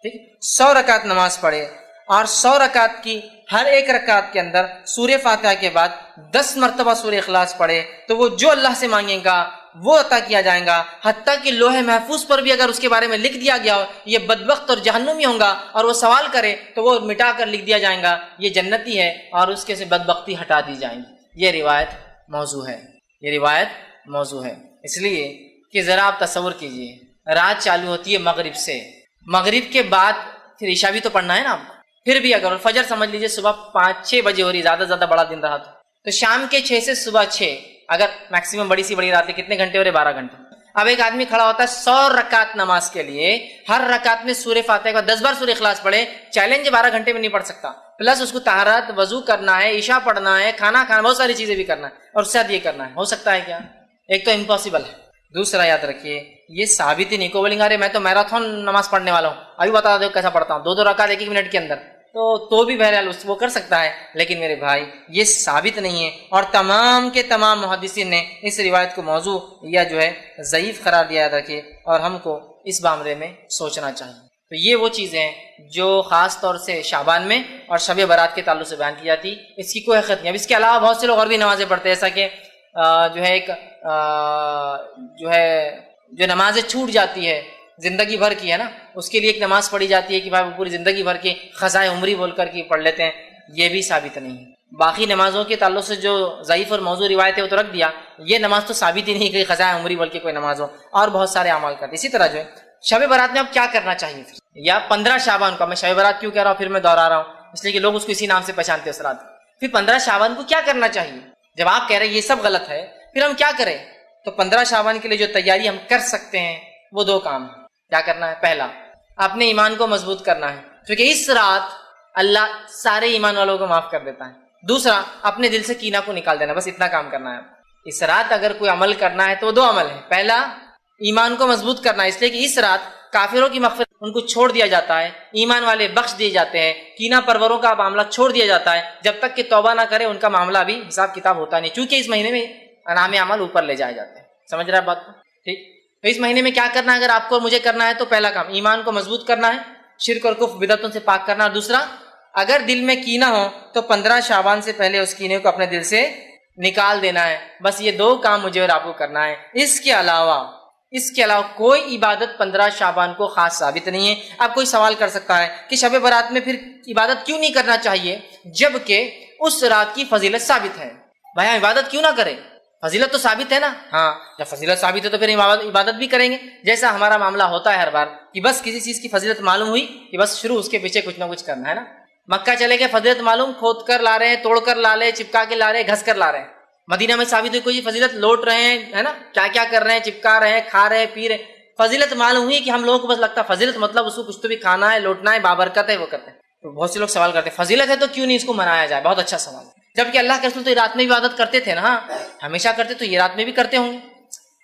ٹھیک، 100 رکعت نماز پڑھے اور 100 رکعت کی ہر ایک رکعت کے اندر سورہ فاتحہ کے بعد 10 مرتبہ سورہ اخلاص پڑھے تو وہ جو اللہ سے مانگے گا وہ عطا کیا جائے گا، حتیٰ کہ لوح محفوظ پر بھی اگر اس کے بارے میں لکھ دیا گیا ہو یہ بدبخت اور جہنمی ہوں گا اور وہ سوال کرے تو وہ مٹا کر لکھ دیا جائے گا یہ جنتی ہے اور اس کے سے بدبختی ہٹا دی جائیں گی۔ یہ روایت موضوع ہے، یہ روایت موضوع ہے، اس لیے کہ ذرا آپ تصور کیجئے رات چالو ہوتی ہے مغرب سے، مغرب کے بعد پھر عشاء بھی تو پڑھنا ہے نا آپ کو، پھر بھی اگر فجر سمجھ لیجئے صبح 5-6 بجے ہو رہی، زیادہ زیادہ بڑا دن رہا تو شام کے 6 سے صبح 6، اگر میکسیمم بڑی سی بڑی رات ہے کتنے گھنٹے ہو رہے؟ 12 گھنٹے۔ اب ایک آدمی کھڑا ہوتا ہے 100 رکعت نماز کے لیے، ہر رکعت میں سورہ فاتحہ کے بعد 10 بار سورہ اخلاص پڑھے، چیلنج 12 گھنٹے میں نہیں پڑھ سکتا، پلس اس کو طہارت وضو کرنا ہے، عشاء پڑھنا ہے، کھانا کھانا، بہت ساری چیزیں بھی کرنا ہے، اور اس کے ساتھ یہ کرنا ہے، ہو سکتا ہے کیا؟ ایک تو امپاسبل ہے، دوسرا یاد رکھیے یہ ثابت ہی نہیں، کو بولیں گے ارے میں تو میراتھن نماز پڑھنے والا ہوں، ابھی بتا دو کیسا پڑھتا ہوں، 2 رکعت 1 منٹ کے اندر، تو بھی بہرحال وہ کر سکتا ہے، لیکن میرے بھائی یہ ثابت نہیں ہے، اور تمام کے تمام محدثین نے اس روایت کو موضوع یا جو ہے ضعیف قرار دیا، یاد رکھیے، اور ہم کو اس معاملے میں سوچنا چاہیے۔ تو یہ وہ چیزیں ہیں جو خاص طور سے شعبان میں اور شب برات کے تعلق سے بیان کی جاتی، اس کی کوئی حقیقت نہیں۔ اب اس کے علاوہ بہت سے لوگ اور بھی نمازیں پڑھتے ہیں، ایسا کہ جو ہے ایک جو نمازیں چھوٹ جاتی ہے زندگی بھر کی ہے نا، اس کے لیے ایک نماز پڑھی جاتی ہے کہ بھائی وہ پوری زندگی بھر کی خزائے عمری بول کر کے پڑھ لیتے ہیں، یہ بھی ثابت نہیں ہے۔ باقی نمازوں کے تعلق سے جو ضعیف اور موضوع روایت ہے وہ تو رکھ دیا، یہ نماز تو ثابت ہی نہیں کہ خزائے عمری بول کے کوئی نماز ہو، اور بہت سارے اعمال کرتے۔ اسی طرح جو ہے شب برات میں اب کیا کرنا چاہیے، یا 15 شعبان کو، میں شب برات کیوں کہہ رہا ہوں پھر میں دوہرا رہا ہوں، اس لیے کہ لوگ اس کو اسی نام سے پہچانتے ہیں اس رات، پھر 15 شعبان کو کیا کرنا چاہیے؟ جب آپ کہہ رہے ہیں یہ سب غلط ہے، پھر ہم کیا کریں؟ تو 15 شعبان کے لیے جو تیاری ہم کر سکتے ہیں وہ 2 کام ہیں۔ کیا کرنا ہے؟ پہلا، اپنے ایمان کو مضبوط کرنا ہے، کیونکہ اس رات اللہ سارے ایمان والوں کو معاف کر دیتا ہے۔ دوسرا، اپنے دل سے کینہ کو نکال دینا، بس اتنا کام کرنا ہے۔ اس رات اگر کوئی عمل کرنا ہے تو وہ 2 عمل ہیں۔ پہلا، ایمان کو مضبوط کرنا ہے، اس لیے کہ اس رات کافروں کی مغفرت ان کو چھوڑ دیا جاتا ہے، ایمان والے بخش دیے جاتے ہیں، کینہ پروروں کا معاملہ چھوڑ دیا جاتا ہے، جب تک کہ توبہ نہ کرے ان کا معاملہ بھی حساب کتاب ہوتا نہیں، چونکہ اس مہینے میں انعام عمل اوپر لے جائے جاتے ہیں۔ سمجھ رہے ہیں بات کو؟ ٹھیک۔ تو اس مہینے میں کیا کرنا ہے اگر آپ کو اور مجھے کرنا ہے؟ تو پہلا کام ایمان کو مضبوط کرنا ہے، شرک اور کفر بدعتوں سے پاک کرنا، اور دوسرا اگر دل میں کینہ ہو تو 15 شعبان سے پہلے اس کینے کو اپنے دل سے نکال دینا ہے۔ بس یہ 2 کام مجھے اور آپ کو کرنا ہے، اس کے علاوہ کوئی عبادت 15 شعبان کو خاص ثابت نہیں ہے۔ اب کوئی سوال کر سکتا ہے کہ شب برات میں پھر عبادت کیوں نہیں کرنا چاہیے جبکہ اس رات کی فضیلت ثابت ہے؟ بھائی ہم عبادت کیوں نہ کریں؟ فضیلت تو ثابت ہے نا۔ ہاں، جب فضیلت ثابت ہے تو پھر عبادت بھی کریں گے، جیسا ہمارا معاملہ ہوتا ہے ہر بار کہ بس کسی چیز کی فضیلت معلوم ہوئی کہ بس شروع اس کے پیچھے کچھ نہ کچھ کرنا ہے نا۔ مکہ چلے گئے، فضیلت معلوم، کھود کر لا رہے ہیں، توڑ کر لا رہے ہیں، چپکا کے لا رہے ہیں، گھس کر لا رہے ہیں۔ مدینہ میں ثابت ہوئی کوئی فضیلت، لوٹ رہے ہیں، ہے نا، کیا کیا کر رہے ہیں، چپکا رہے ہیں، کھا رہے ہیں، پی رہے ہیں، فضیلت معلوم ہوئی کہ ہم لوگوں کو بس لگتا ہے فضیلت مطلب اس کو کچھ تو بھی کھانا ہے، لوٹنا ہے، بابرکت ہے، وہ کرتے ہیں۔ تو بہت سے لوگ سوال کرتے ہیں فضیلت ہے تو کیوں نہیں اس کو منایا جائے؟ بہت اچھا سوال، جبکہ اللہ کے رسول تو رات میں عبادت کرتے تھے نا، ہمیشہ کرتے، تو یہ رات میں بھی کرتے ہوں گے۔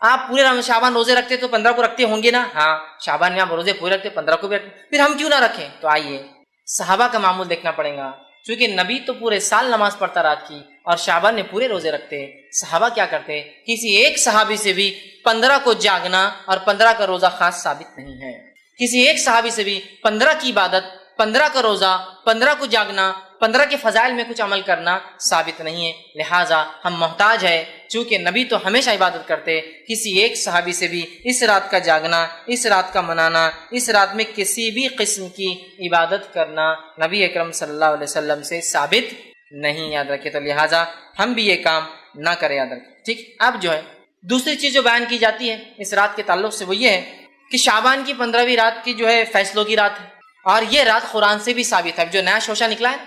آپ پورے شعبان روزے رکھتے تو 15 کو رکھتے ہوں گے نا؟ ہاں، شعبان میں آپ روزے پورے رکھتے، 15 کو بھی رکھتے، پھر ہم کیوں نہ رکھیں؟ تو آئیے صحابہ کا معمول دیکھنا پڑے گا، کیونکہ نبی تو پورے سال نماز پڑھتا رات کی، اور شعبان میں پورے روزے رکھتے۔ صحابہ کیا کرتے؟ کسی ایک صحابی سے بھی 15 کو جاگنا اور 15 کا روزہ خاص ثابت نہیں ہے، کسی ایک صحابی سے بھی 15 کی عبادت، 15 کا روزہ، 15 کو جاگنا، 15 کے فضائل میں کچھ عمل کرنا ثابت نہیں ہے۔ لہٰذا ہم محتاج ہے، چونکہ نبی تو ہمیشہ عبادت کرتے، کسی ایک صحابی سے بھی اس رات کا جاگنا، اس رات کا منانا، اس رات میں کسی بھی قسم کی عبادت کرنا نبی اکرم صلی اللہ علیہ وسلم سے ثابت نہیں، یاد رکھے۔ تو لہٰذا ہم بھی یہ کام نہ کریں، یاد رکھیں، ٹھیک۔ اب جو ہے دوسری چیز جو بیان کی جاتی ہے اس رات کے تعلق سے وہ یہ ہے کہ شعبان کی 15ویں رات کی جو ہے فیصلوں کی رات ہے، اور یہ رات قرآن سے بھی ثابت ہے۔ جو نیا شوشہ نکلا ہے،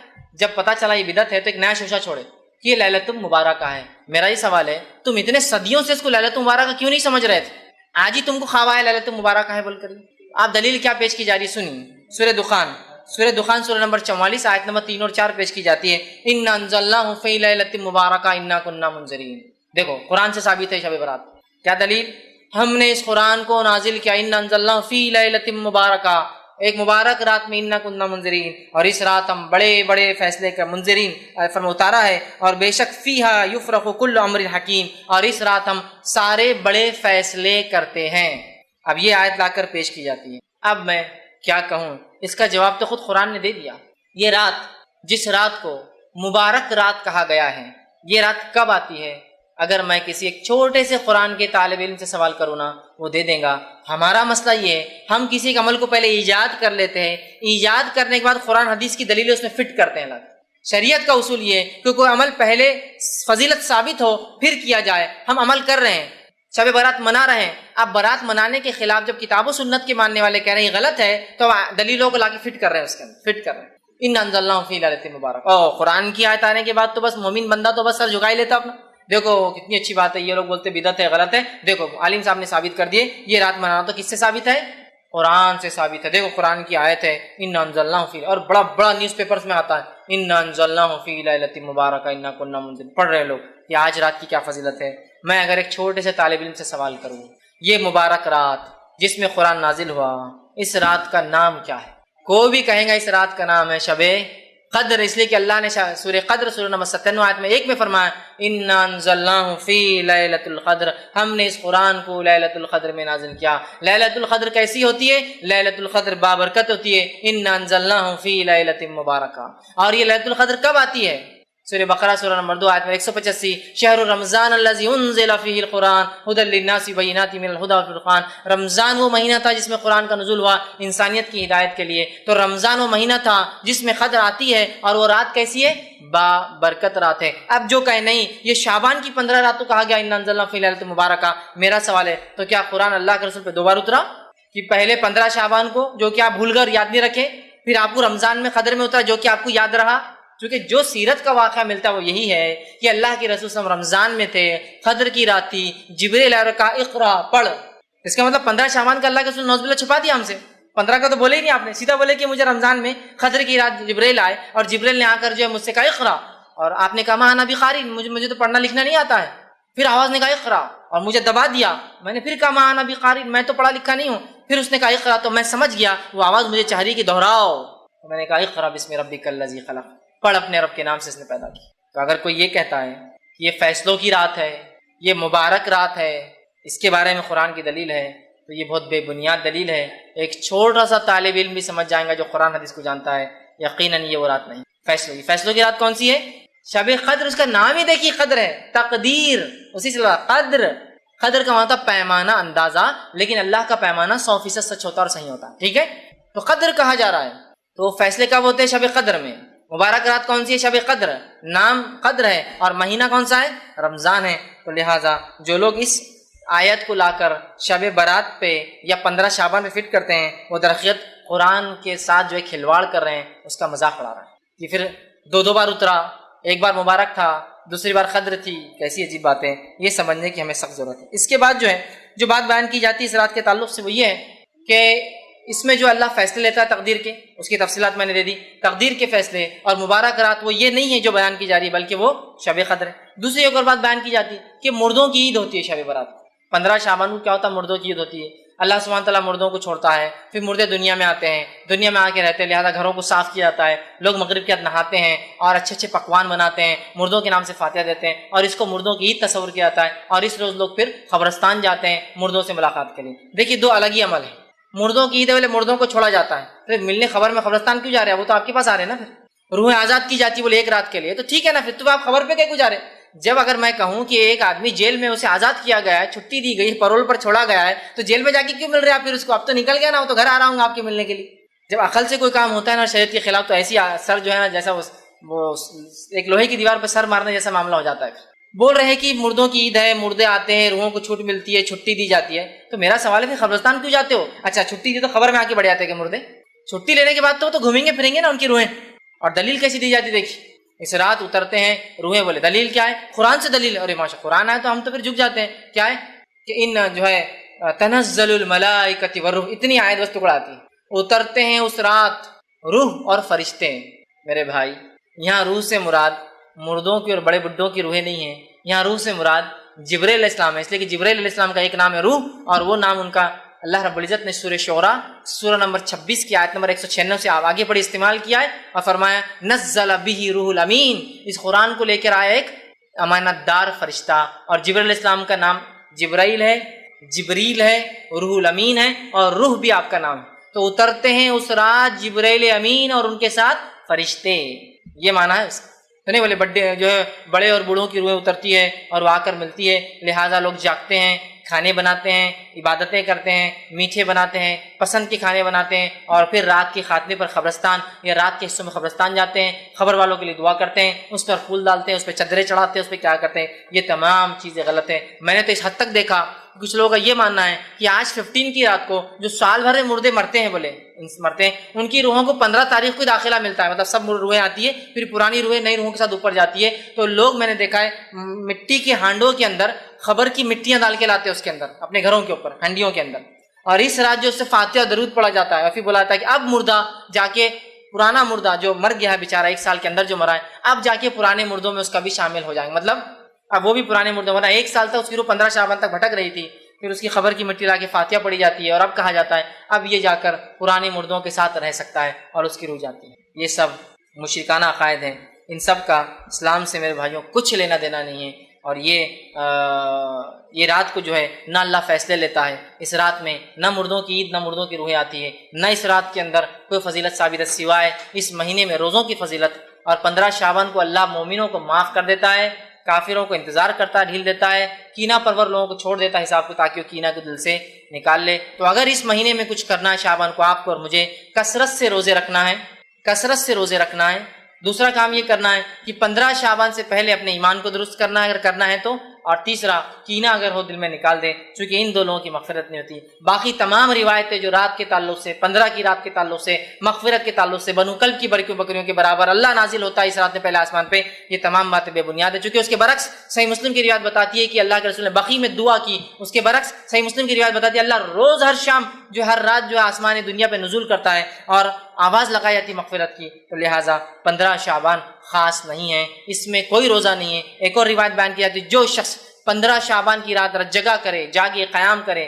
جب پتہ چلا یہ بدعت ہے تو ایک نیا شوشہ چھوڑے کہ یہ لیلۃ المبارکہ ہے۔ میرا یہ سوال ہے، تم اتنے صدیوں سے اس کو لیلۃ المبارکہ کیوں نہیں سمجھ رہے تھے؟ آج ہی تم کو خواب آیا لیلۃ المبارکہ ہے بول کر؟ آپ دلیل کیا پیش کی جا رہی ہے سنیے، سورہ دخان سورہ نمبر 44 آیت نمبر 3 اور 4 پیش کی جاتی ہے، اِنَّا أَنزَلْنَاهُ فِي لَيْلَةٍ مُبَارَكَةٍ إِنَّا كُنَّا مُنذِرِينَ۔ دیکھو قرآن سے ثابت ہے شب برات، کیا دلیل؟ ہم نے اس قرآن کو نازل کیا اِنَّا أَنزَلْنَاهُ فِي لَيْلَةٍ مُبَارَكَةٍ، ایک مبارک رات میں، اِنَّا كُنَّا مُنذِرِينَ، اور اس رات ہم بڑے بڑے فیصلے کا منذرین فرما اتارا ہے، اور بے شک فیہا یفرق کل امر حکیم، اور اس رات ہم سارے بڑے فیصلے کرتے ہیں۔ اب یہ آیت لا کر پیش کی جاتی ہے۔ اب میں کیا کہوں، اس کا جواب تو خود قرآن نے دے دیا۔ یہ رات، جس رات کو مبارک رات کہا گیا ہے، یہ رات کب آتی ہے؟ اگر میں کسی ایک چھوٹے سے قرآن کے طالب علم سے سوال کروں نا، وہ دے دیں گا۔ ہمارا مسئلہ یہ ہے، ہم کسی ایک عمل کو پہلے ایجاد کر لیتے ہیں، ایجاد کرنے کے بعد قرآن حدیث کی دلیلیں اس میں فٹ کرتے ہیں۔ شریعت کا اصول یہ ہے کہ کوئی عمل پہلے فضیلت ثابت ہو پھر کیا جائے۔ ہم عمل کر رہے ہیں، شب برات منا رہے ہیں، اب برات منانے کے خلاف جب کتاب و سنت کے ماننے والے کہہ رہے ہیں غلط ہے، تو دلیلوں کو لا کے فٹ کر رہے ہیں، اس کے اندر فٹ کر رہے ہیں۔ اِنَّا أَنزَلْنَاهُ فِي لَيْلَةٍ مُبَارَكَةٍ، اور قرآن کی آیت آنے کے بعد تو بس مومن بندہ تو بس سر جھکا ہی لیتا اپنا، دیکھو کتنی اچھی بات ہے، یہ لوگ بولتے بدعت ہے، غلط ہے، دیکھو عالم صاحب نے ثابت کر دیے یہ رات منانا، تو کس سے ثابت ہے؟ قرآن سے ثابت ہے۔ دیکھو قرآن کی آیت ہے انا انزلناہ فی، اور بڑا بڑا نیوز پیپرز میں آتا ہے انا انزلناہ فی لیلۃ مبارکہ انا کنا منذرین، پڑھ رہے لوگ کہ آج رات کی کیا فضیلت ہے۔ میں اگر ایک چھوٹے سے طالب علم سے سوال کروں، یہ مبارک رات جس میں قرآن نازل ہوا، اس رات کا نام کیا ہے؟ کوئی بھی کہیں گا اس رات کا نام ہے شب قدر، اس لیے کہ اللہ نے سورہ قدر سورہ نمبر 97 آیت میں 1 میں فرمایا انا انزلناہ فی لیلۃ القدر، ہم نے اس قرآن کو لیلۃ القدر میں نازل کیا۔ لیلۃ القدر کیسی ہوتی ہے؟ لیلۃ القدر بابرکت ہوتی ہے، انا انزلناہ فی لیلۃ مبارکہ۔ اور یہ لیلۃ القدر کب آتی ہے؟ سورہ بقرہ سورہ نمبر 2 آیت میں 185 شہر رمضان الذی انزل فیہ القرآن ھدی للناس بینات من الھدی والفرقان، رمضان وہ مہینہ تھا جس میں قرآن کا نزول ہوا انسانیت کی ہدایت کے لیے، تو رمضان وہ مہینہ تھا جس میں قدر آتی ہے، اور وہ رات کیسی ہے؟ با برکت رات ہے۔ اب جو کہے نہیں یہ شعبان کی 15 رات تو کہا گیا انا انزلناہ فی لیلۃ مبارکہ، میرا سوال ہے تو کیا قرآن اللہ کے رسول پہ 2 بار اترا؟ کہ پہلے 15 شعبان کو جو کہ آپ بھول کر یاد نہیں رکھے، پھر آپ کو رمضان میں قدر میں اترا جو کہ آپ کو یاد رہا؟ کیونکہ جو سیرت کا واقعہ ملتا ہے وہ یہی ہے کہ اللہ کے رسول صلی اللہ علیہ وسلم رمضان میں تھے، قدر کی رات تھی، جبریل آیا اور کہا اقرا پڑھ، اس کا مطلب 15 شعبان کا اللہ کے رسول نوز باللہ چھپا دیا ہم سے، 15 کا تو بولے ہی نہیں آپ نے، سیدھا بولے کہ مجھے رمضان میں قدر کی رات جبریل آئے اور جبریل نے آ کر جو ہے مجھ سے کہا اقرا، اور آپ نے کہا ما انا بقاری، مجھے تو پڑھنا لکھنا نہیں آتا ہے، پھر آواز نے کہا اقرا اور مجھے دبا دیا، میں نے پھر کہا ما انا بقاری، میں تو پڑھا لکھا نہیں ہوں، پھر اس نے کہا اقرا، تو میں سمجھ گیا وہ آواز مجھے چاہ رہی کہ دہراؤ، تو میں نے کہا اقرا بسم ربک الذی خلق، پڑھ اپنے رب کے نام سے اس نے پیدا کی۔ تو اگر کوئی یہ کہتا ہے کہ یہ فیصلوں کی رات ہے، یہ مبارک رات ہے، اس کے بارے میں قرآن کی دلیل ہے، تو یہ بہت بے بنیاد دلیل ہے، ایک چھوٹا سا طالب علم بھی سمجھ جائیں گا جو قرآن حدیث کو جانتا ہے یقیناً یہ وہ رات نہیں۔ فیصلوں کی رات کون سی ہے؟ شب قدر، اس کا نام ہی دیکھیے قدر ہے، تقدیر اسی سے قدر کا مطلب پیمانہ، اندازہ، لیکن اللہ کا پیمانہ 100% سچ ہوتا ہے اور صحیح ہوتا ہے، ٹھیک ہے؟ تو قدر کہا جا رہا ہے، تو فیصلے کب ہوتے ہیں؟ شب قدر میں۔ مبارک رات کون سی ہے؟ شب قدر، نام قدر ہے اور مہینہ کون سا ہے؟ رمضان ہے۔ تو لہٰذا جو لوگ اس آیت کو لا کر شب برات پہ یا 15 شعبان پہ فٹ کرتے ہیں، وہ درحقیقت قرآن کے ساتھ جو ہے کھلواڑ کر رہے ہیں، اس کا مذاق اڑا رہا ہے۔ یہ پھر 2 بار اترا، ایک بار مبارک تھا، دوسری بار قدر تھی، کیسی عجیب بات ہے، یہ سمجھنے کی ہمیں سخت ضرورت ہے۔ اس کے بعد جو ہے جو بات بیان کی جاتی ہے اس رات کے تعلق سے وہ یہ ہے کہ اس میں جو اللہ فیصلے لیتا ہے تقدیر کے، اس کی تفصیلات میں نے دے دی، تقدیر کے فیصلے، اور مبارک رات وہ یہ نہیں ہے جو بیان کی جا رہی ہے بلکہ وہ شب قدر ہے۔ دوسری ایک اور بات بیان کی جاتی ہے کہ مردوں کی عید ہوتی ہے شب برات، 15 شعبان کو کیا ہوتا ہے؟ مردوں کی عید ہوتی ہے، اللہ سبحانہ تعالیٰ مردوں کو چھوڑتا ہے، پھر مردے دنیا میں آتے ہیں، دنیا میں آ کے رہتے ہیں، لہٰذا گھروں کو صاف کیا جاتا ہے، لوگ مغرب کے بعد نہاتے ہیں اور اچھے اچھے پکوان بناتے ہیں، مردوں کے نام سے فاتحہ دیتے ہیں، اور اس کو مردوں کی عید تصور کیا جاتا ہے، اور اس روز لوگ پھر قبرستان جاتے ہیں مردوں سے ملاقات کے لیے۔ دیکھیے 2 الگ ہی عمل ہیں، مردوں کی عید والے مردوں کو چھوڑا جاتا ہے، پھر ملنے خبر میں قبرستان کیوں جا رہے ہیں؟ وہ تو آپ کے پاس آ رہے ہیں نا، پھر روح آزاد کی جاتی ہے بولے 1 رات کے لیے، تو ٹھیک ہے نا، پھر تو آپ خبر پہ کیوں جا رہے ہیں؟ جب اگر میں کہوں کہ ایک آدمی جیل میں اسے آزاد کیا گیا ہے، چھٹی دی گئی، پرول پر چھوڑا گیا ہے، تو جیل میں جا کے کیوں مل رہے ہیں آپ پھر اس کو؟ اب تو نکل گیا نا، وہ تو گھر آ رہا ہوں آپ کے ملنے کے لیے۔ جب عقل سے کوئی کام ہوتا ہے نا شریعت کے خلاف، تو ایسی سر جو ہے نا جیسا وہ ایک لوہے کی دیوار پہ سر مارنے جیسا معاملہ ہو جاتا ہے۔ بول رہے ہیں کہ مردوں کی عید ہے، مردے آتے ہیں، روحوں کو چھوٹ ملتی ہے، چھٹی دی جاتی ہے، تو میرا سوال ہے کہ قبرستان کیوں جاتے ہو؟ اچھا چھٹی دی تو خبر میں آ کے بڑھ جاتے ہیں کہ مردے، چھٹی لینے کے بعد تو گھومیں گے پھریں گے نا ان کی روحیں، اور دلیل کیسی دی جاتی دیکھیے، اس رات اترتے ہیں روحیں، بولے دلیل کیا ہے؟ قرآن سے دلیل ہے، اور ماشاء قرآن آئے تو ہم تو پھر جھک جاتے ہیں، کیا ہے کہ ان جو ہے تنزل الملائکۃ والروح، اتنی آیت بس ٹکڑا آتی ہے، اترتے ہیں اس رات روح اور فرشتے۔ میرے بھائی یہاں روح سے مراد مردوں کی اور بڑے بڈھوں کی روحیں نہیں ہیں، یہاں روح سے مراد جبرائیل علیہ السلام ہے، اس لیے کہ جبرائیل علیہ السلام کا ایک نام ہے روح، اور وہ نام ان کا اللہ رب العزت نے سورہ شعراء سورہ نمبر 26 کی آیت نمبر 196 سے آگے پڑھی استعمال کیا ہے، اور فرمایا نزل بہ روح الامین، اس قرآن کو لے کر آیا ایک امانت دار فرشتہ، اور جبرائیل علیہ السلام کا نام جبرائیل ہے، جبریل ہے، روح الامین ہے، اور روح بھی آپ کا نام ہے۔ تو اترتے ہیں اس رات جبرائیل امین اور ان کے ساتھ فرشتے، یہ معنی ہے اس کا۔ تو نہیں بولے بڑے جو ہے بڑے اور بوڑھوں کی روح اترتی ہے اور وہ آ کر ملتی ہے، لہٰذا لوگ جاگتے ہیں، کھانے بناتے ہیں، عبادتیں کرتے ہیں، میٹھے بناتے ہیں، پسند کے کھانے بناتے ہیں، اور پھر رات کے خاتمے پر قبرستان یا رات کے حصوں میں قبرستان جاتے ہیں، خبر والوں کے لیے دعا کرتے ہیں، اس پر پھول ڈالتے ہیں، اس پہ چادریں چڑھاتے ہیں، اس پہ کیا کرتے ہیں، یہ تمام چیزیں غلط ہیں۔ میں نے تو اس حد تک دیکھا کچھ لوگوں کا یہ ماننا ہے کہ آج 15 کی رات کو جو سال بھر میں مردے مرتے ہیں بولے مرتے ہیں ان کی روحوں کو 15 تاریخ کو داخلہ ملتا ہے، مطلب سب روحیں آتی ہے، پھر پرانی روحیں نئی روحوں کے ساتھ اوپر جاتی ہے۔ تو لوگ میں نے دیکھا ہے مٹی کے ہانڈوں کے اندر خبر کی مٹیاں ڈال کے لاتے ہیں اس کے اندر اپنے گھروں کے اوپر ہنڈیوں کے اندر، اور اس رات جو اس سے فاتحہ درود پڑا جاتا ہے اور پھر بولا جاتا ہے کہ اب مردہ جا کے پرانا مردہ جو مر گیا ہے بیچارہ 1 سال کے اندر جو مرا ہے، اب جا کے پرانے مردوں میں اس کا بھی شامل ہو جائیں گے، مطلب اب وہ بھی پرانے مردوں میں 1 سال تک اس کی روح 15 شعبان تک بھٹک رہی تھی، پھر اس کی خبر کی مٹی لا کے فاتحہ پڑھی جاتی ہے اور اب کہا جاتا ہے اب یہ جا کر پرانے مردوں کے ساتھ رہ سکتا ہے اور اس کی روح جاتی ہے۔ یہ سب مشرکانہ عقائد ہیں، ان سب کا اسلام سے میرے بھائیوں کچھ لینا دینا نہیں ہے۔ اور یہ رات کو جو ہے نہ اللہ فیصلے لیتا ہے، اس رات میں نہ مردوں کی عید نہ مردوں کی روحیں آتی ہے، نہ اس رات کے اندر کوئی فضیلت ثابت ہے سوائے اس مہینے میں روزوں کی فضیلت، اور 15 شعبان کو اللہ مومنوں کو معاف کر دیتا ہے، کافروں کو انتظار کرتا ہے، ڈھیل دیتا ہے، کینہ پرور لوگوں کو چھوڑ دیتا ہے حساب کو تاکہ وہ کینہ کو دل سے نکال لے۔ تو اگر اس مہینے میں کچھ کرنا ہے شعبان کو آپ کو اور مجھے، کثرت سے روزے رکھنا ہے، کثرت سے روزے رکھنا ہے۔ دوسرا کام یہ کرنا ہے کہ 15 شعبان سے پہلے اپنے ایمان کو درست کرنا ہے اگر کرنا ہے تو، اور تیسرا کینہ اگر ہو دل میں نکال دے، چونکہ ان دو لوگوں کی مغفرت نہیں ہوتی۔ باقی تمام روایتیں جو رات کے تعلق سے 15 کی رات کے تعلق سے مغفرت کے تعلق سے بنو کلب کی بکریوں کے برابر اللہ نازل ہوتا ہے اس رات میں پہلے آسمان پہ، یہ تمام باتیں بے بنیاد ہے، چونکہ اس کے برعکس صحیح مسلم کی روایت بتاتی ہے کہ اللہ کے رسول نے بقیع میں دعا کی، اس کے برعکس صحیح مسلم کی روایت بتاتی ہے اللہ روز ہر شام جو ہر رات جو ہے آسمان دنیا پہ نزول کرتا ہے اور آواز لگائی جاتی مغفرت کی۔ تو لہٰذا 15 شعبان خاص نہیں ہے، اس میں کوئی روزہ نہیں ہے۔ ایک اور روایت بیان کی جاتی ہے جو شخص 15 شعبان کی رات جگہ کرے، جاگے، قیام کرے،